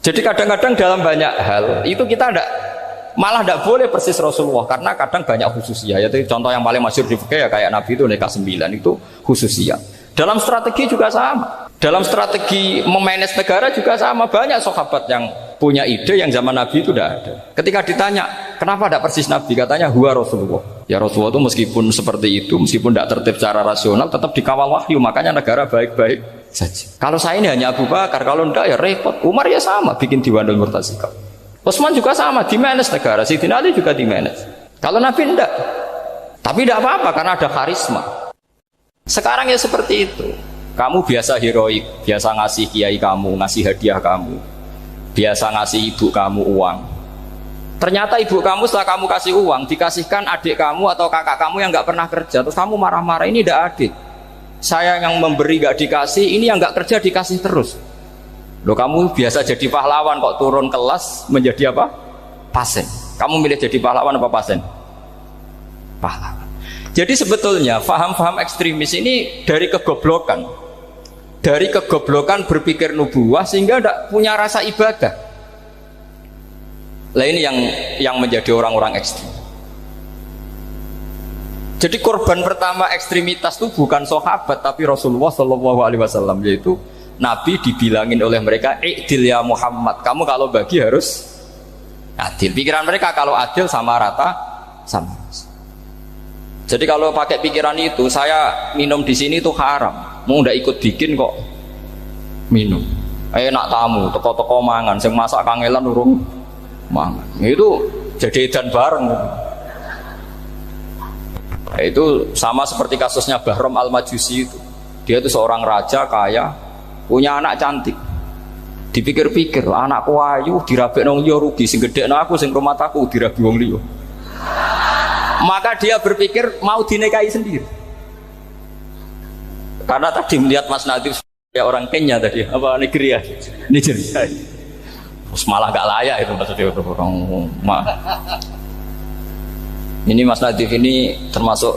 Jadi kadang-kadang dalam banyak hal itu kita malah tidak boleh persis Rasulullah, karena kadang banyak khususiyah. Yaitu contoh yang paling masyhur di fikih ya kayak Nabi itu nikah 9 itu khususiyah. Dalam strategi juga sama. Dalam strategi memanage negara juga sama. Banyak sahabat yang punya ide yang zaman Nabi itu tidak ada. Ketika ditanya, kenapa tidak persis Nabi? Katanya, huwa Rasulullah. Ya Rasulullah itu meskipun seperti itu, meskipun tidak tertib secara rasional, tetap dikawal wahyu. Makanya negara baik-baik saja. Kalau saya ini hanya Abu Bakar, kalau tidak ya repot. Umar ya sama, bikin Diwanul Murtasikah. Utsman juga sama, di-manage negara. Sayyidina Ali juga di-manage. Kalau Nabi tidak. Tapi tidak apa-apa, karena ada karisma. Sekarang ya seperti itu. Kamu biasa heroik, biasa ngasih kiai kamu, ngasih hadiah kamu, biasa ngasih ibu kamu uang. Ternyata ibu kamu setelah kamu kasih uang, dikasihkan adik kamu atau kakak kamu yang nggak pernah kerja, terus kamu marah-marah, ini tidak adil. Saya yang memberi nggak dikasih, ini yang nggak kerja dikasih terus. Loh, kamu biasa jadi pahlawan kok turun kelas menjadi apa? Pasien. Kamu milih jadi pahlawan apa pasien? Pahlawan. Jadi sebetulnya faham-faham ekstremis ini dari kegoblokan. Dari kegoblokan berpikir nubuwah sehingga tidak punya rasa ibadah. Lah ini yang menjadi orang-orang ekstrim. Jadi korban pertama ekstremitas itu bukan sahabat tapi Rasulullah SAW, yaitu Nabi dibilangin oleh mereka, "I'dil ya Muhammad." Kamu kalau bagi harus adil. Pikiran mereka kalau adil sama rata sama. Jadi kalau pakai pikiran itu, saya minum di sini itu haram. Mau ndak ikut bikin kok minum. Enak tamu, toko-toko mangan, sing masak kangelan urung mangan. Itu jadi edan bareng. Itu sama seperti kasusnya Bahram Al-Majusi itu. Dia itu seorang raja kaya, punya anak cantik. Dipikir-pikir, anakku ayu dirabek nang liya rugi, sing gedhekno aku sing rumah aku dirabi wong liya. Maka dia berpikir mau dinikahi sendiri. Karena tadi melihat Mas Nadif ya orang Kenya tadi, apa Nigeria. Terus malah gak layak itu maksudnya orang. Ini Mas Nadif ini termasuk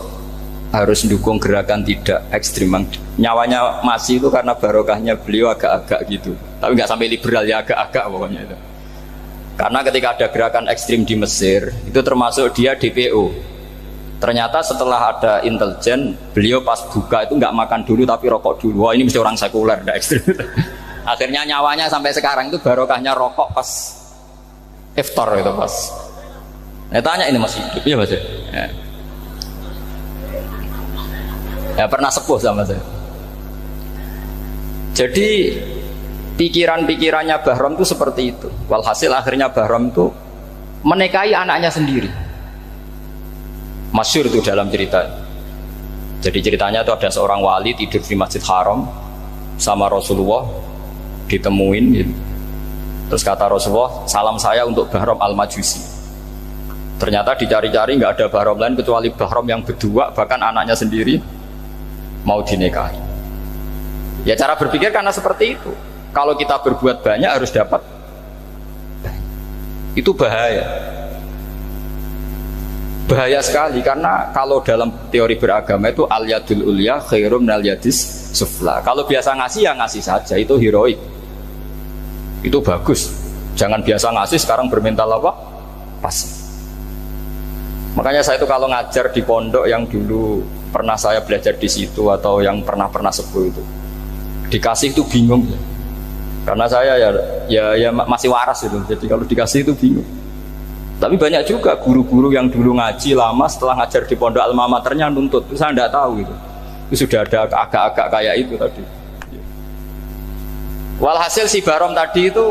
harus mendukung gerakan tidak ekstrim. Nyawanya masih itu karena barokahnya beliau agak-agak gitu. Tapi nggak sampai liberal ya, agak-agak pokoknya itu. Karena ketika ada gerakan ekstrim di Mesir, itu termasuk dia DPO. Ternyata setelah ada intelijen, beliau pas buka itu nggak makan dulu tapi rokok dulu. Wah, ini mesti orang sekuler, nggak ekstrim. Akhirnya nyawanya sampai sekarang itu barokahnya rokok pas iftar itu pas. Saya tanya ini masih hidup ya Mas? Ya pernah sepuh sama saya. Jadi pikiran-pikirannya Bahram itu seperti itu. Walhasil akhirnya Bahram itu menikahi anaknya sendiri. Masyhur itu dalam cerita. Jadi ceritanya itu ada seorang wali tidur di Masjid Haram sama Rasulullah, ditemuin gitu. Terus kata Rasulullah, salam saya untuk Bahram Al-Majusi. Ternyata dicari-cari nggak ada Bahram lain kecuali Bahram yang berdua, bahkan anaknya sendiri mau dinikahi. Ya cara berpikir karena seperti itu. Kalau kita berbuat banyak harus dapat. Itu bahaya. Bahaya sekali karena kalau dalam teori beragama itu al-yadul ulya khairum minal yadis sufla. Kalau biasa ngasih ya ngasih saja, itu heroik. Itu bagus. Jangan biasa ngasih sekarang bermental apa? Pasif. Makanya saya itu kalau ngajar di pondok yang dulu pernah saya belajar di situ atau yang pernah sepuh itu, dikasih itu bingung. Karena saya ya masih waras itu. Jadi kalau dikasih itu bingung. Tapi banyak juga guru-guru yang dulu ngaji lama setelah ngajar di pondok alma maternya nuntut. Itu saya tidak tahu gitu. Itu sudah ada agak-agak kayak itu tadi. Walhasil si Bahram tadi itu,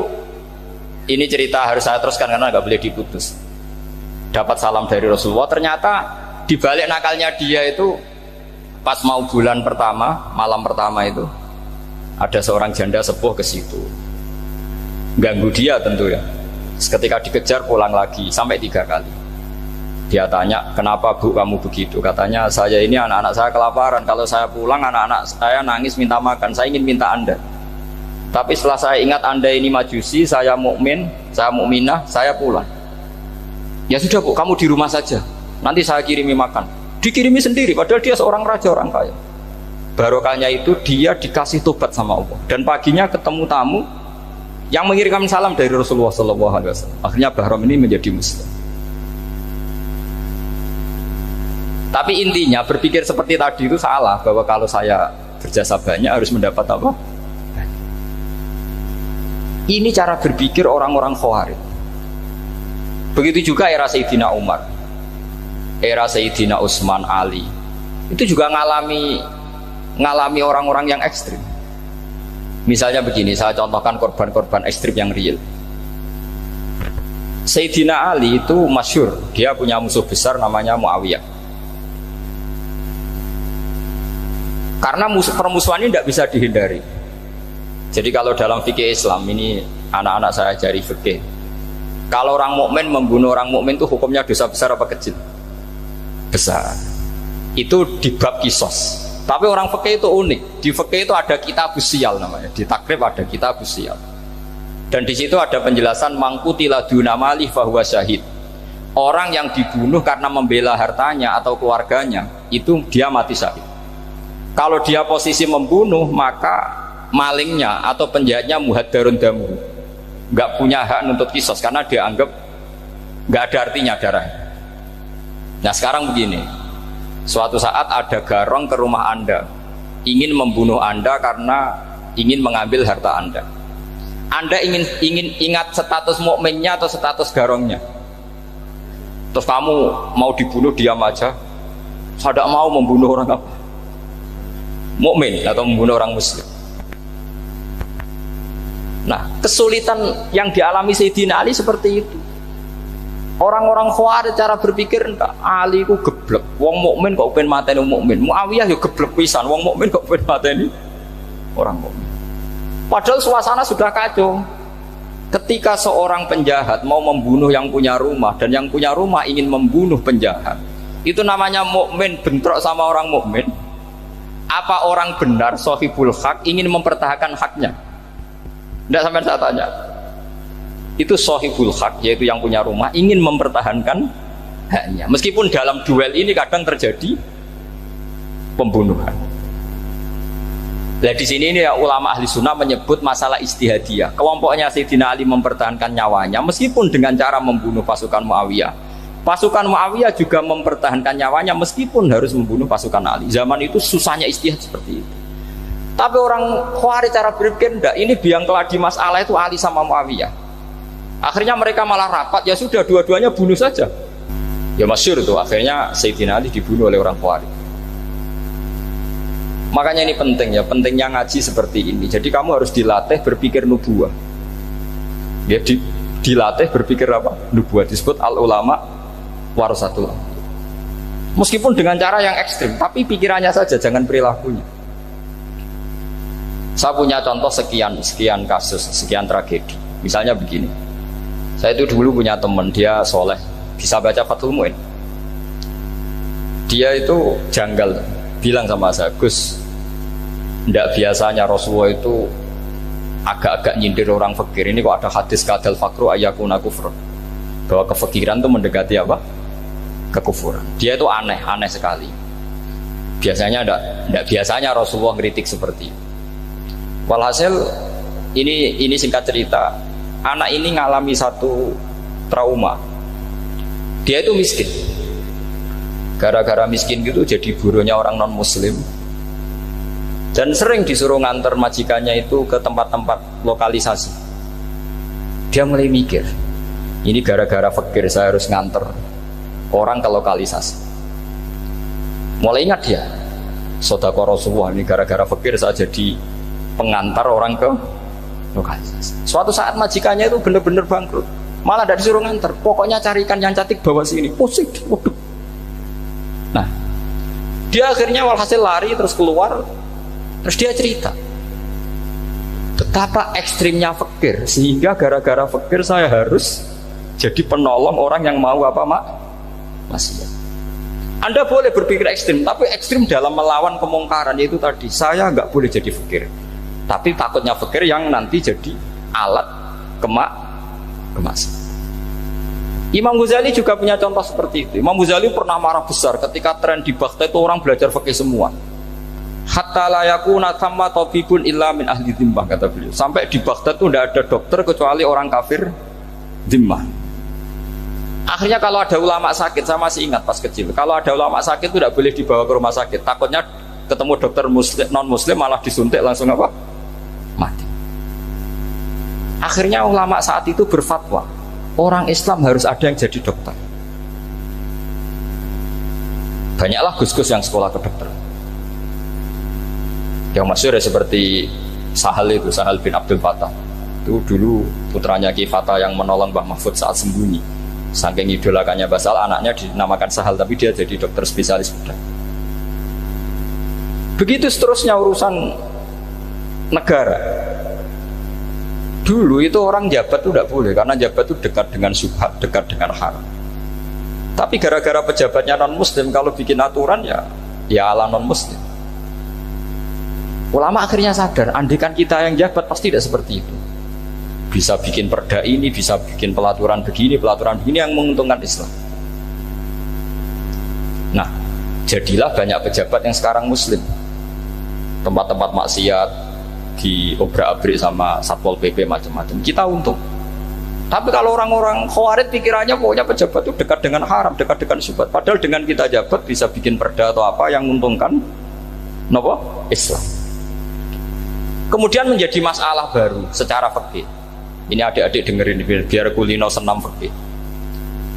ini cerita harus saya teruskan karena nggak boleh diputus. Dapat salam dari Rasulullah. Ternyata di balik nakalnya dia itu pas mau bulan pertama, malam pertama itu ada seorang janda sepuh ke situ. Ganggu dia tentu ya. Ketika dikejar pulang lagi sampai 3 kali. Dia tanya, kenapa Bu kamu begitu? Katanya, saya ini anak-anak saya kelaparan. Kalau saya pulang anak-anak saya nangis minta makan. Saya ingin minta Anda. Tapi setelah saya ingat Anda ini majusi, saya mukmin, saya mukminah, saya pulang. Ya sudah Bu, kamu di rumah saja. Nanti saya kirimi makan. Dikirimi sendiri, padahal dia seorang raja, orang kaya. Barokahnya itu dia dikasih tobat sama Allah. Dan paginya ketemu tamu yang mengirimkan salam dari Rasulullah SAW. Akhirnya Bahram ini menjadi Muslim. Tapi intinya berpikir seperti tadi itu salah, bahwa kalau saya berjasa banyak harus mendapat apa? Ini cara berpikir orang-orang Khawarij. Begitu juga era Sayyidina Umar, era Sayyidina Utsman, Ali, itu juga ngalami orang-orang yang ekstrim. Misalnya begini, saya contohkan korban-korban ekstrim yang real. Sayyidina Ali itu masyhur, dia punya musuh besar namanya Muawiyah. Karena permusuhan ini tidak bisa dihindari. Jadi kalau dalam fikih Islam ini anak-anak saya ajari fikih. Kalau orang mukmin membunuh orang mukmin itu hukumnya dosa besar apa kecil? Besar. Itu di bab kisos. Tapi orang fikih itu unik. Di fikih itu ada kitab usial namanya. Di takrib ada kitab usial. Dan di situ ada penjelasan mangkutila dunamali fahuwa syahid. Orang yang dibunuh karena membela hartanya atau keluarganya itu dia mati syahid. Kalau dia posisi membunuh maka malingnya atau penjahatnya muhaddarun damu, nggak punya hak nuntut kisos karena dianggap nggak ada artinya darah. Nah sekarang begini, suatu saat ada garong ke rumah Anda ingin membunuh Anda karena ingin mengambil harta Anda. Anda ingin ingat status mukminnya atau status garongnya. Terus kamu mau dibunuh diam aja, saya tidak mau membunuh orang apa? Mukmin atau membunuh orang muslim. Nah, kesulitan yang dialami Sayyidina Ali seperti itu. Orang-orang Khawarij cara berpikir Ali ku geblek, wong mukmin kok pengen mateni wong mukmin. Muawiyah yo geblek pisan, wong mukmin kok pengen mateni orang mukmin. Padahal suasana sudah kacau. Ketika seorang penjahat mau membunuh yang punya rumah dan yang punya rumah ingin membunuh penjahat, itu namanya mukmin bentrok sama orang mukmin. Apa orang benar sahibul hak ingin mempertahankan haknya? Tidak sampai saya tanya. Itu sahibul hak, yaitu yang punya rumah ingin mempertahankan haknya. Meskipun dalam duel ini kadang terjadi pembunuhan. Nah di sini ini ya, ulama ahli sunnah menyebut masalah istihadiyah. Kelompoknya Sayyidina Ali mempertahankan nyawanya meskipun dengan cara membunuh pasukan Muawiyah. Pasukan Muawiyah juga mempertahankan nyawanya meskipun harus membunuh pasukan Ali. Zaman itu susahnya istihad seperti itu. Tapi orang Khawarij cara berpikir enggak, ini biang keladi masalah itu Ali sama Muawiyah. Akhirnya mereka malah rapat, ya sudah dua-duanya bunuh saja. Ya masyhur itu, akhirnya Sayyidina Ali dibunuh oleh orang Khawarij. Makanya ini penting ya, pentingnya ngaji seperti ini. Jadi kamu harus dilatih berpikir nubuwah. Ya dilatih berpikir apa? Nubuwah, disebut al-ulama warasatul. Meskipun dengan cara yang ekstrim, tapi pikirannya saja, jangan perilakunya. Saya punya contoh sekian kasus, sekian tragedi. Misalnya begini, saya itu dulu punya teman, dia soleh, bisa baca Fathul Mu'in. Dia itu janggal, bilang sama saya, Gus, tidak biasanya Rasulullah itu agak-agak nyindir orang fakir. Ini kok ada hadis kadal fakru ayakuna kufur, bahwa kefakiran itu mendekati apa? Kekufuran. Dia itu aneh sekali. Biasanya tidak biasanya Rasulullah ngeritik seperti itu. Walhasil ini singkat cerita, anak ini ngalami satu trauma. Dia itu miskin. Gara-gara miskin gitu jadi buruhnya orang non muslim. Dan sering disuruh nganter majikannya itu ke tempat-tempat lokalisasi. Dia mulai mikir, ini gara-gara fakir saya harus nganter orang ke lokalisasi. Mulai ingat dia, Sodaqah Rasulullah, ini gara-gara fakir saya jadi pengantar orang ke lokalisasi. Suatu saat majikannya itu benar-benar bangkrut, malah tidak disuruh nganter, pokoknya carikan yang cantik bawa sini. Pusing, waduh. Nah, dia akhirnya walhasil lari terus keluar, terus dia cerita betapa ekstrimnya fakir, sehingga gara-gara fakir saya harus jadi penolong orang yang mau apa maksiat. Anda boleh berpikir ekstrim, tapi ekstrim dalam melawan kemungkaran, yaitu tadi, saya nggak boleh jadi fakir. Tapi takutnya fakir yang nanti jadi alat kemaksiatan. Imam Ghazali juga punya contoh seperti itu. Imam Ghazali pernah marah besar ketika tren di Baghdad itu orang belajar fikih semua. Hatta la yakuna thamma tabibun illa min ahli dhimmah, kata beliau. Sampai di Baghdad itu tidak ada dokter kecuali orang kafir dhimmah. Akhirnya kalau ada ulama sakit, saya masih ingat pas kecil, kalau ada ulama sakit itu tidak boleh dibawa ke rumah sakit, takutnya ketemu dokter muslim, non muslim malah disuntik langsung apa? Mati. Akhirnya ulama saat itu berfatwa, orang Islam harus ada yang jadi dokter. Banyaklah gus-gus yang sekolah ke dokter. Yang masyhur seperti Sahal itu, Sahal bin Abdul Fattah. Itu dulu putranya Ki Fatah yang menolong Mbah Mahfud saat sembunyi. Saking idolakannya Basal, anaknya dinamakan Sahal, tapi dia jadi dokter spesialis bedah. Begitu seterusnya urusan negara. Dulu itu orang jabat itu tidak boleh, karena jabat itu dekat dengan syubhat, dekat dengan haram. Tapi gara-gara pejabatnya non muslim, kalau bikin aturan ya ala non muslim. Ulama akhirnya sadar, andikan kita yang jabat pasti tidak seperti itu. Bisa bikin perda ini, bisa bikin pelaturan begini yang menguntungkan Islam. Nah, jadilah banyak pejabat yang sekarang muslim. Tempat-tempat maksiat di obrak-abrik sama Satpol PP macam-macam, kita untung. Tapi kalau orang-orang khawarij pikirannya pokoknya pejabat itu dekat dengan haram, dekat dengan syubhat. Padahal dengan kita jabat bisa bikin perda atau apa yang menguntungkan Islam. Kemudian menjadi masalah baru secara fikih. Ini adik-adik dengerin biar kulino senam fikih.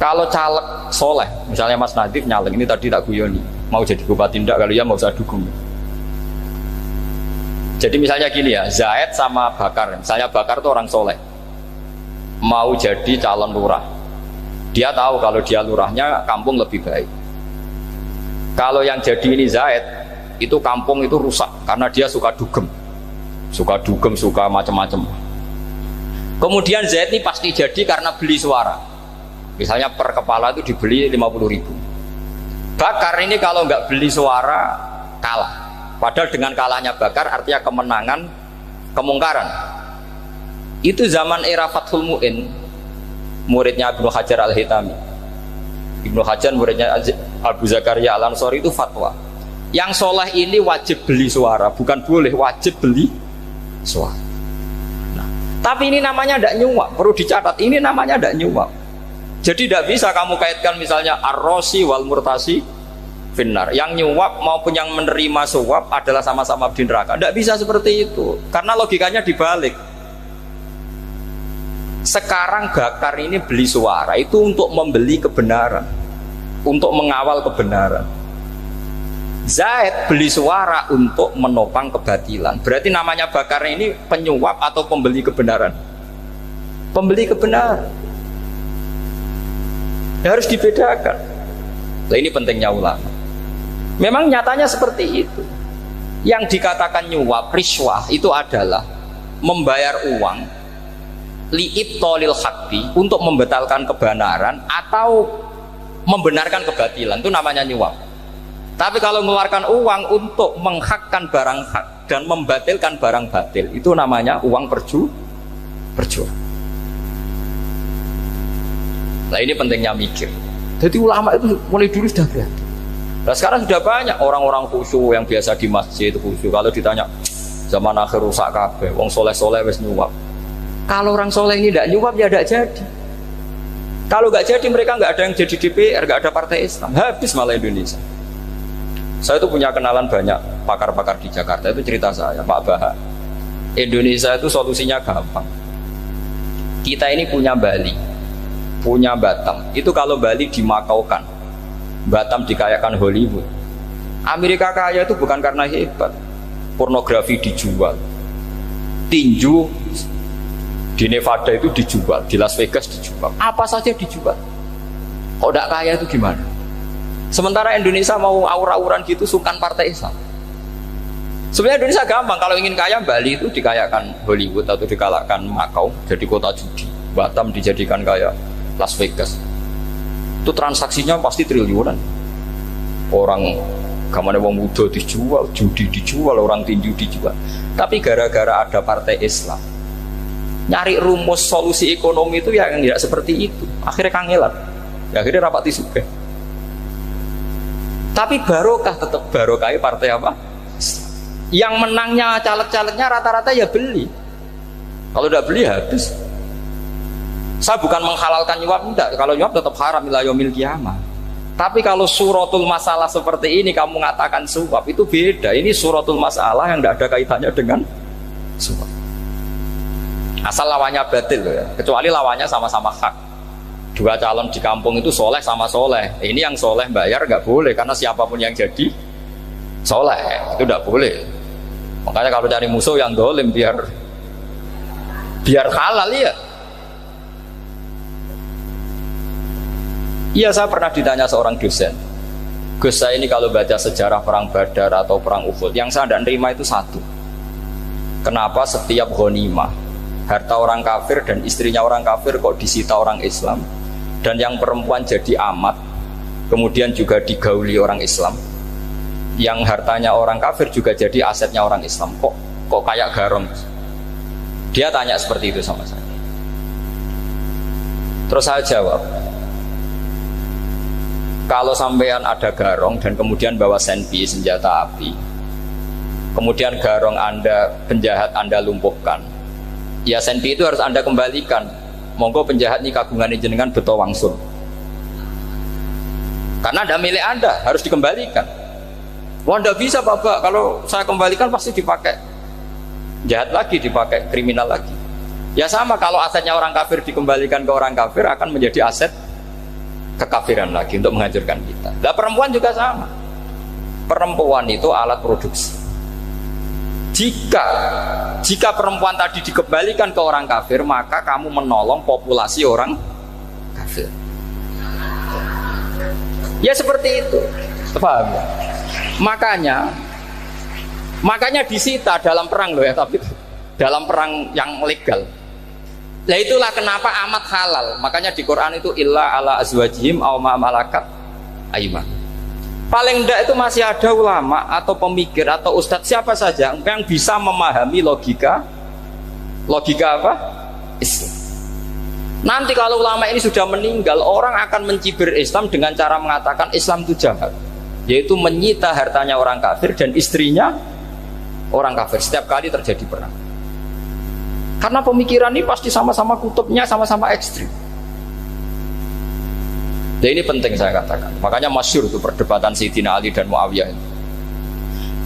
Kalau caleg soleh, misalnya Mas Nadif nyalek, ini tadi tak guyoni, mau jadi bupati ndak, kalau ya mau usah dukung. Jadi misalnya gini ya, Zaid sama Bakar, misalnya Bakar itu orang soleh, mau jadi calon lurah. Dia tahu kalau dia lurahnya kampung lebih baik. Kalau yang jadi ini Zaid, itu kampung itu rusak karena dia suka dugem, suka macam-macam. Kemudian Zaid ini pasti jadi karena beli suara. Misalnya per kepala itu dibeli 50.000. Bakar ini kalau nggak beli suara kalah. Padahal dengan kalahnya Bakar artinya kemenangan, kemungkaran. Itu zaman era Fathul Mu'in, muridnya Ibnu Hajar Al-Hitami. Ibnu Hajar muridnya Abu Zakaria Al-Ansori itu fatwa. Yang soleh ini wajib beli suara, bukan boleh, wajib beli suara. Nah, tapi ini namanya tidak nyuap, perlu dicatat. Ini namanya tidak nyuap. Jadi tidak bisa kamu kaitkan misalnya ar-rosi wal murtasi finnar. Yang nyuap maupun yang menerima suap adalah sama-sama di neraka. Tidak bisa seperti itu, karena logikanya dibalik. Sekarang Bakar ini beli suara itu untuk membeli kebenaran, untuk mengawal kebenaran. Zaid beli suara untuk menopang kebatilan. Berarti namanya Bakar ini penyuap atau pembeli kebenaran? Pembeli kebenaran. Ya, harus dibedakan. Nah, ini pentingnya ulama. Memang nyatanya seperti itu. Yang dikatakan nyuap, riswah itu adalah membayar uang li'ibtolil haqqi, untuk membatalkan kebenaran atau membenarkan kebatilan, itu namanya nyuap. Tapi kalau mengeluarkan uang untuk menghakkan barang hak dan membatalkan barang batil, itu namanya uang perjuangan. Nah, ini pentingnya mikir. Jadi ulama itu mulai dulu sudah berhati. Nah, sekarang sudah banyak orang-orang khusyuk yang biasa di masjid itu khusyuk. Kalau ditanya zaman akhir rusak kabeh, wong soleh-soleh wis nyuap. Kalau orang soleh ini tidak nyuap ya tidak jadi. Kalau nggak jadi mereka nggak ada yang jadi DPR, nggak ada partai Islam, habis malah Indonesia. Saya itu punya kenalan banyak pakar-pakar di Jakarta, itu cerita saya, Pak Baha. Indonesia itu solusinya gampang. Kita ini punya Bali, punya Batam. Itu kalau Bali dimakaukan, Batam dikayakan Hollywood. Amerika kaya itu bukan karena hebat, pornografi dijual, tinju di Nevada itu dijual, di Las Vegas dijual, apa saja dijual. Kalau tidak kaya itu gimana? Sementara Indonesia mau aur-auran gitu, sungkan partai Islam. Sebenarnya Indonesia gampang, kalau ingin kaya Bali itu dikayakan Hollywood atau dikalahkan Makau, jadi kota judi. Batam dijadikan kaya Las Vegas. Itu transaksinya pasti triliunan. Orang gamane wong muda dijual, judi dijual, orang tinju dijual. Tapi gara-gara ada partai Islam, nyari rumus solusi ekonomi itu yang tidak seperti itu, akhirnya kangelan, ya, akhirnya rapati suka. Tapi barokah tetap barokah partai apa? Yang menangnya caleg-calegnya rata-rata ya beli. Kalau tidak beli habis. Saya bukan menghalalkan nyuap, enggak. Kalau nyuap tetap haram ila yaumil qiyamah. Tapi kalau suratul masalah seperti ini kamu mengatakan suap, itu beda. Ini suratul masalah yang tidak ada kaitannya dengan suap. Asal lawannya batil ya. Kecuali lawannya sama-sama hak. Dua calon di kampung itu soleh sama soleh. Ini yang soleh bayar nggak boleh karena siapapun yang jadi soleh itu nggak boleh. Makanya kalau cari musuh yang dolim biar halal ya. Iya, saya pernah ditanya seorang dosen, Gus, saya ini kalau baca sejarah perang Badar atau perang Uhud, yang saya tidak nerima itu satu. Kenapa setiap ghanimah harta orang kafir dan istrinya orang kafir kok disita orang Islam, dan yang perempuan jadi amat, kemudian juga digauli orang Islam, yang hartanya orang kafir juga jadi asetnya orang Islam, kok kayak garong? Dia tanya seperti itu sama saya. Terus saya jawab, kalau sampean ada garong dan kemudian bawa senpi, senjata api, kemudian garong Anda, penjahat Anda lumpuhkan, ya senpi itu harus Anda kembalikan. Monggo penjahat ini kagungan jenengan beto wangsul, karena ada milik Anda, harus dikembalikan. Wah, tidak bisa Bapak, kalau saya kembalikan pasti dipakai jahat lagi, dipakai kriminal lagi. Ya sama, kalau asetnya orang kafir dikembalikan ke orang kafir akan menjadi aset kekafiran lagi untuk menghancurkan kita. Nah, perempuan juga sama. Perempuan itu alat produksi. Jika perempuan tadi dikembalikan ke orang kafir, maka kamu menolong populasi orang kafir. Ya seperti itu. Paham ya? Makanya disita dalam perang loh ya, tapi dalam perang yang legal. Nah itulah kenapa amat halal. Makanya di Quran itu illa ala azwajihim aw ma malakat aiman. Paling enggak itu masih ada ulama atau pemikir atau ustadz siapa saja yang bisa memahami logika apa? Islam. Nanti kalau ulama ini sudah meninggal, orang akan mencibir Islam dengan cara mengatakan Islam itu jahat, yaitu menyita hartanya orang kafir dan istrinya orang kafir setiap kali terjadi perang. Karena pemikiran ini pasti sama-sama kutubnya sama-sama ekstrim. Jadi ini penting saya katakan. Makanya masyhur itu perdebatan Sayyidina Ali dan Muawiyah.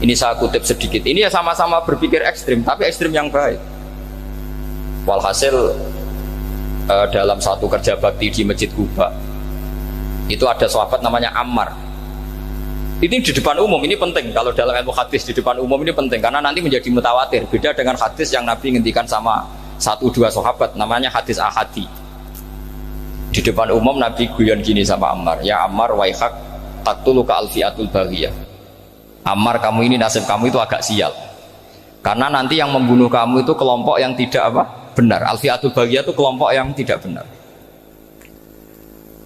Ini saya kutip sedikit. Ini ya sama-sama berpikir ekstrim, tapi ekstrim yang baik. Walhasil dalam satu kerja bakti di Masjid Kuba, itu ada sahabat namanya Ammar. Ini di depan umum, ini penting. Kalau dalam ilmu hadis di depan umum ini penting karena nanti menjadi mutawatir. Beda dengan hadis yang Nabi ngendikan sama 1-2 sahabat, namanya hadis ahadi. Di depan umum Nabi guyon gini sama Ammar, ya Ammar waihak taktuluka alfiatul baghiyah. Ammar, kamu ini nasib kamu itu agak sial. Karena nanti yang membunuh kamu itu kelompok yang tidak benar. Alfiatul baghiyah itu kelompok yang tidak benar.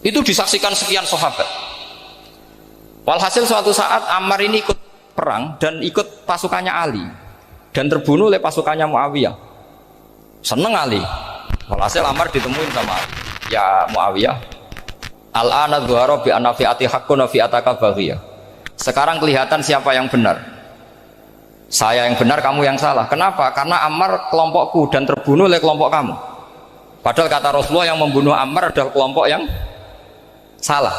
Itu disaksikan sekian sahabat. Walhasil suatu saat Ammar ini ikut perang dan ikut pasukannya Ali dan terbunuh oleh pasukannya Muawiyah. Seneng Ali. Walhasil Ammar ditemuin sama Ali. Ya Muawiyah, al-ana dhuhara bi anna fi'ati haqqun wa fi'ataka baghiyah. Sekarang kelihatan siapa yang benar. Saya yang benar, kamu yang salah. Kenapa? Karena Ammar kelompokku dan terbunuh oleh kelompok kamu. Padahal kata Rasulullah yang membunuh Ammar adalah kelompok yang salah.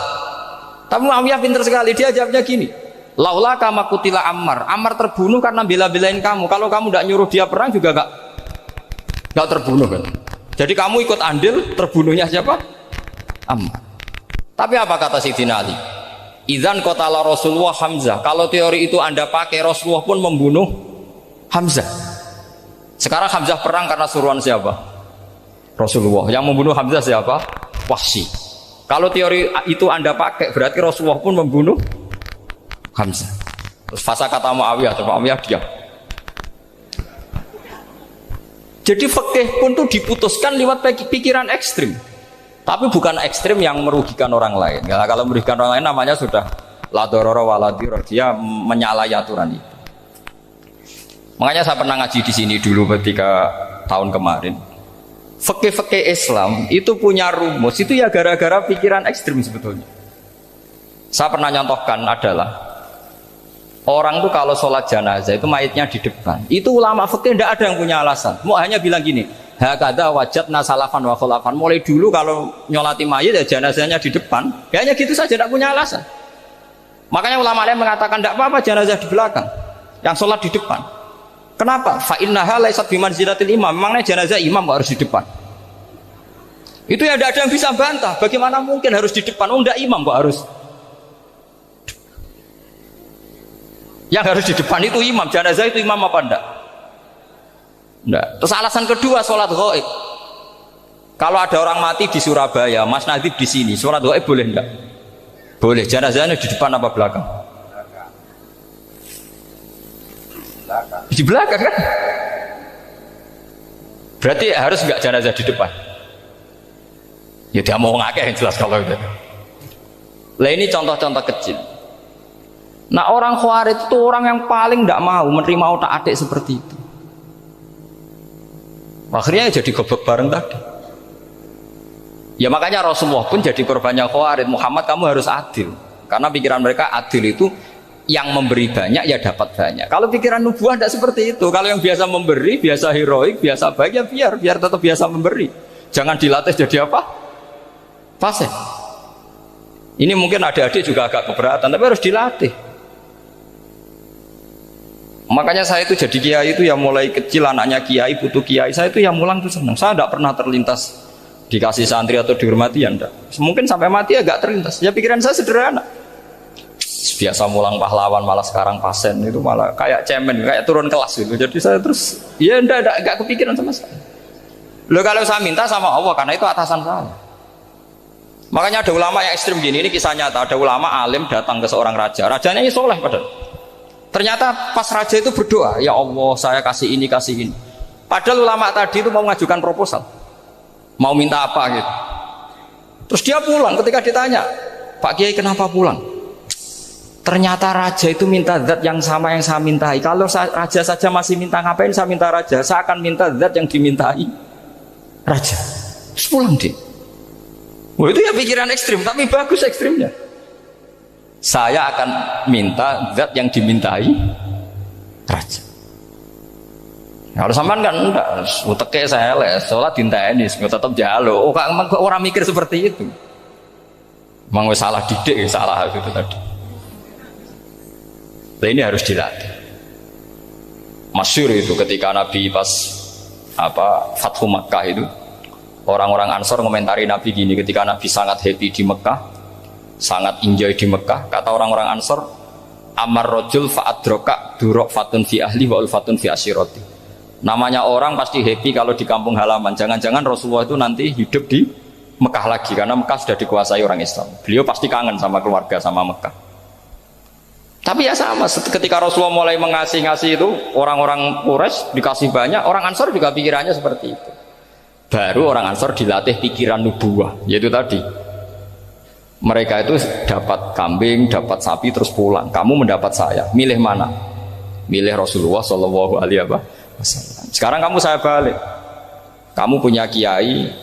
Tapi Muawiyah pintar sekali, dia jawabnya gini, laula kama kutila Ammar. Ammar terbunuh karena bela-belain kamu. Kalau kamu tidak nyuruh dia perang juga gak terbunuh kan. Jadi kamu ikut andil terbunuhnya siapa? Ammar. Tapi apa kata Sayyidina Ali? Idzan qatala Rasulullah Hamzah. Kalau teori itu Anda pakai, Rasulullah pun membunuh Hamzah. Sekarang Hamzah perang karena suruhan siapa? Rasulullah. Yang membunuh Hamzah siapa? Wahsy. Kalau teori itu Anda pakai, berarti Rasulullah pun membunuh Hamzah. Terus fasa kata Muawiyah, Muawiyah diam. Jadi fikih pun tuh diputuskan lewat pikiran ekstrim, tapi bukan ekstrim yang merugikan orang lain. Ya, kalau merugikan orang lain namanya sudah la dororo wala dirar, dia menyalahi aturan itu. Makanya saya pernah ngaji di sini dulu ketika tahun kemarin. Fikih Islam itu punya rumus, itu ya gara-gara pikiran ekstrim sebetulnya. Saya pernah nyontohkan adalah Orang tuh kalau sholat jenazah itu mayitnya di depan. Itu ulama fikih tidak ada yang punya alasan. Mau hanya bilang gini, hakada wajadna salafan wa khulafan. Mulai dulu kalau nyolati mayit ya jenazahnya di depan. Ya hanya gitu saja, tidak punya alasan. Makanya ulama lain mengatakan tidak apa-apa jenazah di belakang, yang sholat di depan. Kenapa? Fa innaha laysat bimanzilatil imam. Memangnya jenazah imam harus di depan? Itu ya tidak ada yang bisa bantah. Bagaimana mungkin harus di depan? Oh tidak imam kok harus. Yang harus di depan itu imam, jenazah itu imam apa enggak? Enggak. Terus alasan kedua sholat ghaib. Kalau ada orang mati di Surabaya, Mas Nadib di sini, sholat ghaib boleh enggak? Boleh. Jenazahnya di depan apa belakang? Belakang. Di belakang kan? Berarti harus enggak jenazah di depan? Ya dia mau ngakeh yang jelas kalau itu. Lah ini contoh-contoh kecil. Nah orang Khawarij itu orang yang paling tidak mau menerima otak-atik seperti itu. Akhirnya jadi goblok bareng tadi. Ya makanya Rasulullah pun jadi korbannya Khawarij. Muhammad kamu harus adil. Karena pikiran mereka adil itu yang memberi banyak ya dapat banyak. Kalau pikiran nubuah tidak seperti itu. Kalau yang biasa memberi, biasa heroik, biasa baik ya biar tetap biasa memberi. Jangan dilatih jadi apa? Fasih. Ini mungkin adik-adik juga agak keberatan, tapi harus dilatih. Makanya saya itu jadi kiai itu ya mulai kecil anaknya kiai, putu kiai, saya itu yang mulang itu senang. Saya tidak pernah terlintas dikasih santri atau dihormati ya enggak. Mungkin sampai mati agak terlintas. Ya pikiran saya sederhana. Biasa mulang pahlawan malah sekarang pasien itu malah kayak cemen, kayak turun kelas gitu. Jadi saya terus ya enggak kepikiran sama sekali. Loh kalau saya minta sama Allah karena itu atasan saya. Makanya ada ulama yang ekstrim gini, ini kisah nyata. Ada ulama alim datang ke seorang raja. Rajanya ini soleh padahal. Ternyata pas raja itu berdoa, ya Allah saya kasih ini. Padahal ulama tadi itu mau mengajukan proposal, mau minta apa gitu. Terus dia pulang, ketika ditanya, Pak Kiai kenapa pulang? Ternyata raja itu minta zat yang sama yang saya mintai. Kalau raja saja masih minta, ngapain saya minta raja? Saya akan minta zat yang dimintai raja. Terus pulang dia. Wah itu ya pikiran ekstrim, tapi bagus ekstrimnya. Saya akan minta zat yang dimintai raja. Kalau sampean kan enggak, uteke saya les, sholat dinteni, tetap jalo. Oh kak, orang mikir seperti itu. Emang salah didik, salah itu tadi. Nah, ini harus dilatih. Masyhur itu ketika Nabi pas Fathu Makkah itu, orang-orang Ansor komentari Nabi gini, ketika Nabi sangat happy di Mekah, sangat enjoy di Mekah, kata orang-orang Ansor, amar rojul fa'adroka durok fatun fi ahli wa ulfatun fi asyiroti. Namanya orang pasti happy kalau di kampung halaman. Jangan-jangan Rasulullah itu nanti hidup di Mekah lagi, karena Mekah sudah dikuasai orang Islam. Beliau pasti kangen sama keluarga, sama Mekah. Tapi ya sama, ketika Rasulullah mulai mengasih-ngasih itu, orang-orang Quraisy dikasih banyak, orang Ansor juga pikirannya seperti itu. Baru orang Ansor dilatih pikiran nubuwah, yaitu tadi mereka itu dapat kambing, dapat sapi terus pulang. Kamu mendapat saya, milih mana? Milih Rasulullah Shallallahu Alaihi Wasallam. Sekarang kamu saya balik. Kamu punya kiai,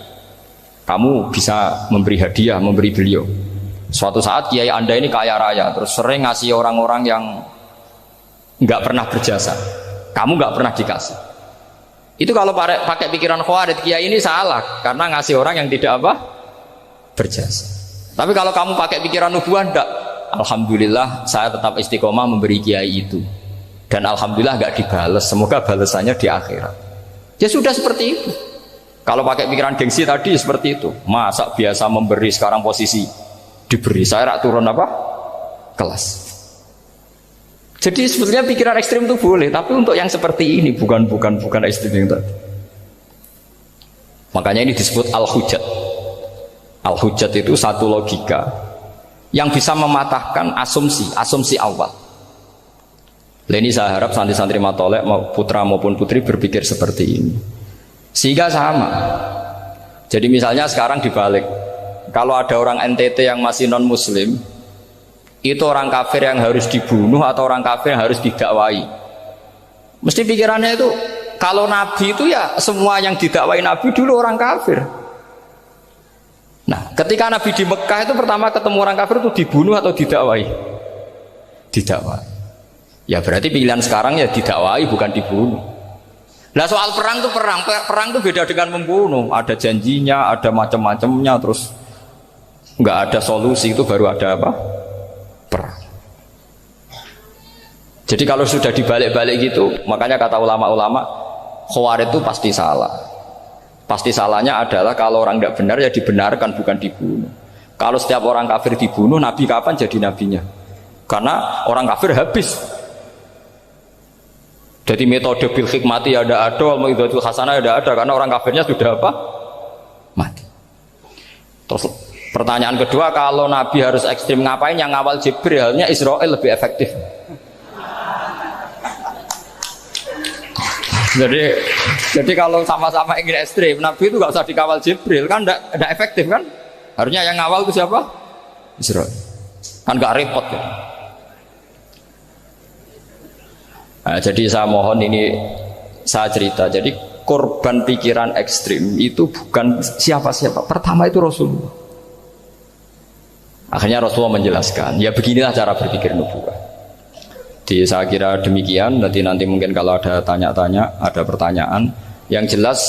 kamu bisa memberi hadiah, memberi beliau. Suatu saat kiai Anda ini kaya raya, terus sering ngasih orang-orang yang nggak pernah berjasa. Kamu nggak pernah dikasih. Itu kalau pakai pikiran Khawarij, kiai ini salah karena ngasih orang yang tidak berjasa. Tapi kalau kamu pakai pikiran nubuah, enggak. Alhamdulillah saya tetap istiqomah memberi kiai itu. Dan alhamdulillah enggak dibales. Semoga balasannya di akhirat. Ya sudah seperti itu. Kalau pakai pikiran gengsi tadi seperti itu. Masa biasa memberi sekarang posisi diberi, saya rak turun kelas. Jadi sebetulnya pikiran ekstrim itu boleh, tapi untuk yang seperti ini bukan ekstrim yang tadi. Makanya ini disebut al-hujjat. Al-hujjat itu satu logika yang bisa mematahkan asumsi awal. Ini saya harap santri-santri matolek putra maupun putri berpikir seperti ini, sehingga sama. Jadi misalnya sekarang dibalik, kalau ada orang NTT yang masih non muslim, itu orang kafir yang harus dibunuh atau orang kafir yang harus didakwai. Mesti pikirannya itu, kalau Nabi itu ya semua yang didakwai Nabi dulu orang kafir. Nah, ketika Nabi di Mekah itu pertama ketemu orang kafir itu dibunuh atau didakwai? Didakwai. Ya berarti pilihan sekarang ya didakwai bukan dibunuh. Nah soal perang tuh perang tuh beda dengan membunuh. Ada janjinya, ada macam-macamnya, terus nggak ada solusi, itu baru ada apa? Perang. Jadi kalau sudah dibalik-balik gitu, makanya kata ulama-ulama, Khawarij itu pasti salah. Pasti salahnya adalah kalau orang tidak benar ya dibenarkan, bukan dibunuh. Kalau setiap orang kafir dibunuh, Nabi kapan jadi nabinya? Karena orang kafir habis. Jadi metode bil hikmati ada, metode hasanah ada, karena orang kafirnya sudah apa? Mati. Terus pertanyaan kedua, kalau Nabi harus ekstrim ngapain? Yang ngawal Jibril, halnya Israel lebih efektif. Jadi kalau sama-sama ingin ekstrim, Nabi itu nggak usah dikawal Jibril, kan tidak efektif kan? Harusnya yang ngawal itu siapa? Israel. Kan nggak repot ya. Nah, jadi saya mohon ini saya cerita. Jadi korban pikiran ekstrim itu bukan siapa-siapa. Pertama itu Rasulullah. Akhirnya Rasulullah menjelaskan, ya beginilah cara berpikir nubuwah. Jadi saya kira demikian. Nanti mungkin kalau ada tanya-tanya, ada pertanyaan. Yang jelas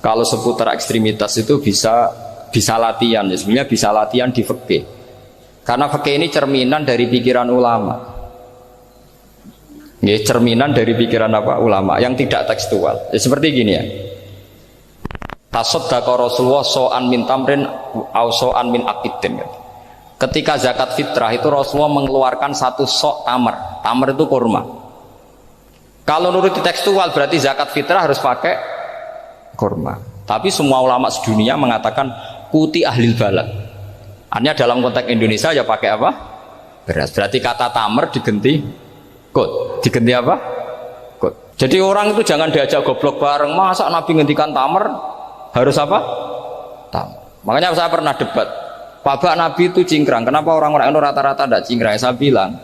kalau seputar ekstremitas itu bisa latihan. Ya, sebenarnya bisa latihan di fikih. Karena fikih ini cerminan dari pikiran ulama. Ya, cerminan dari pikiran apa? Ulama yang tidak tekstual. Ya, seperti gini ya. Tasaddaqa Rasulullah so'an min tamrin au so'an min aqidin. Ketika zakat fitrah itu Rasulullah mengeluarkan satu sok tamar. Tamar itu kurma. Kalau menurut tekstual berarti zakat fitrah harus pakai kurma. Tapi semua ulama sedunia mengatakan kuti ahlil balad. Artinya dalam konteks Indonesia ya pakai apa? Beras. Berarti kata tamar diganti kot. Diganti apa? Kot. Jadi orang itu jangan diajak goblok bareng. Masa Nabi ngendikan tamar harus apa? Tamar. Makanya saya pernah debat. Pak Nabi itu cingkrang. Kenapa orang-orang itu rata-rata tidak cingkrang? Saya bilang,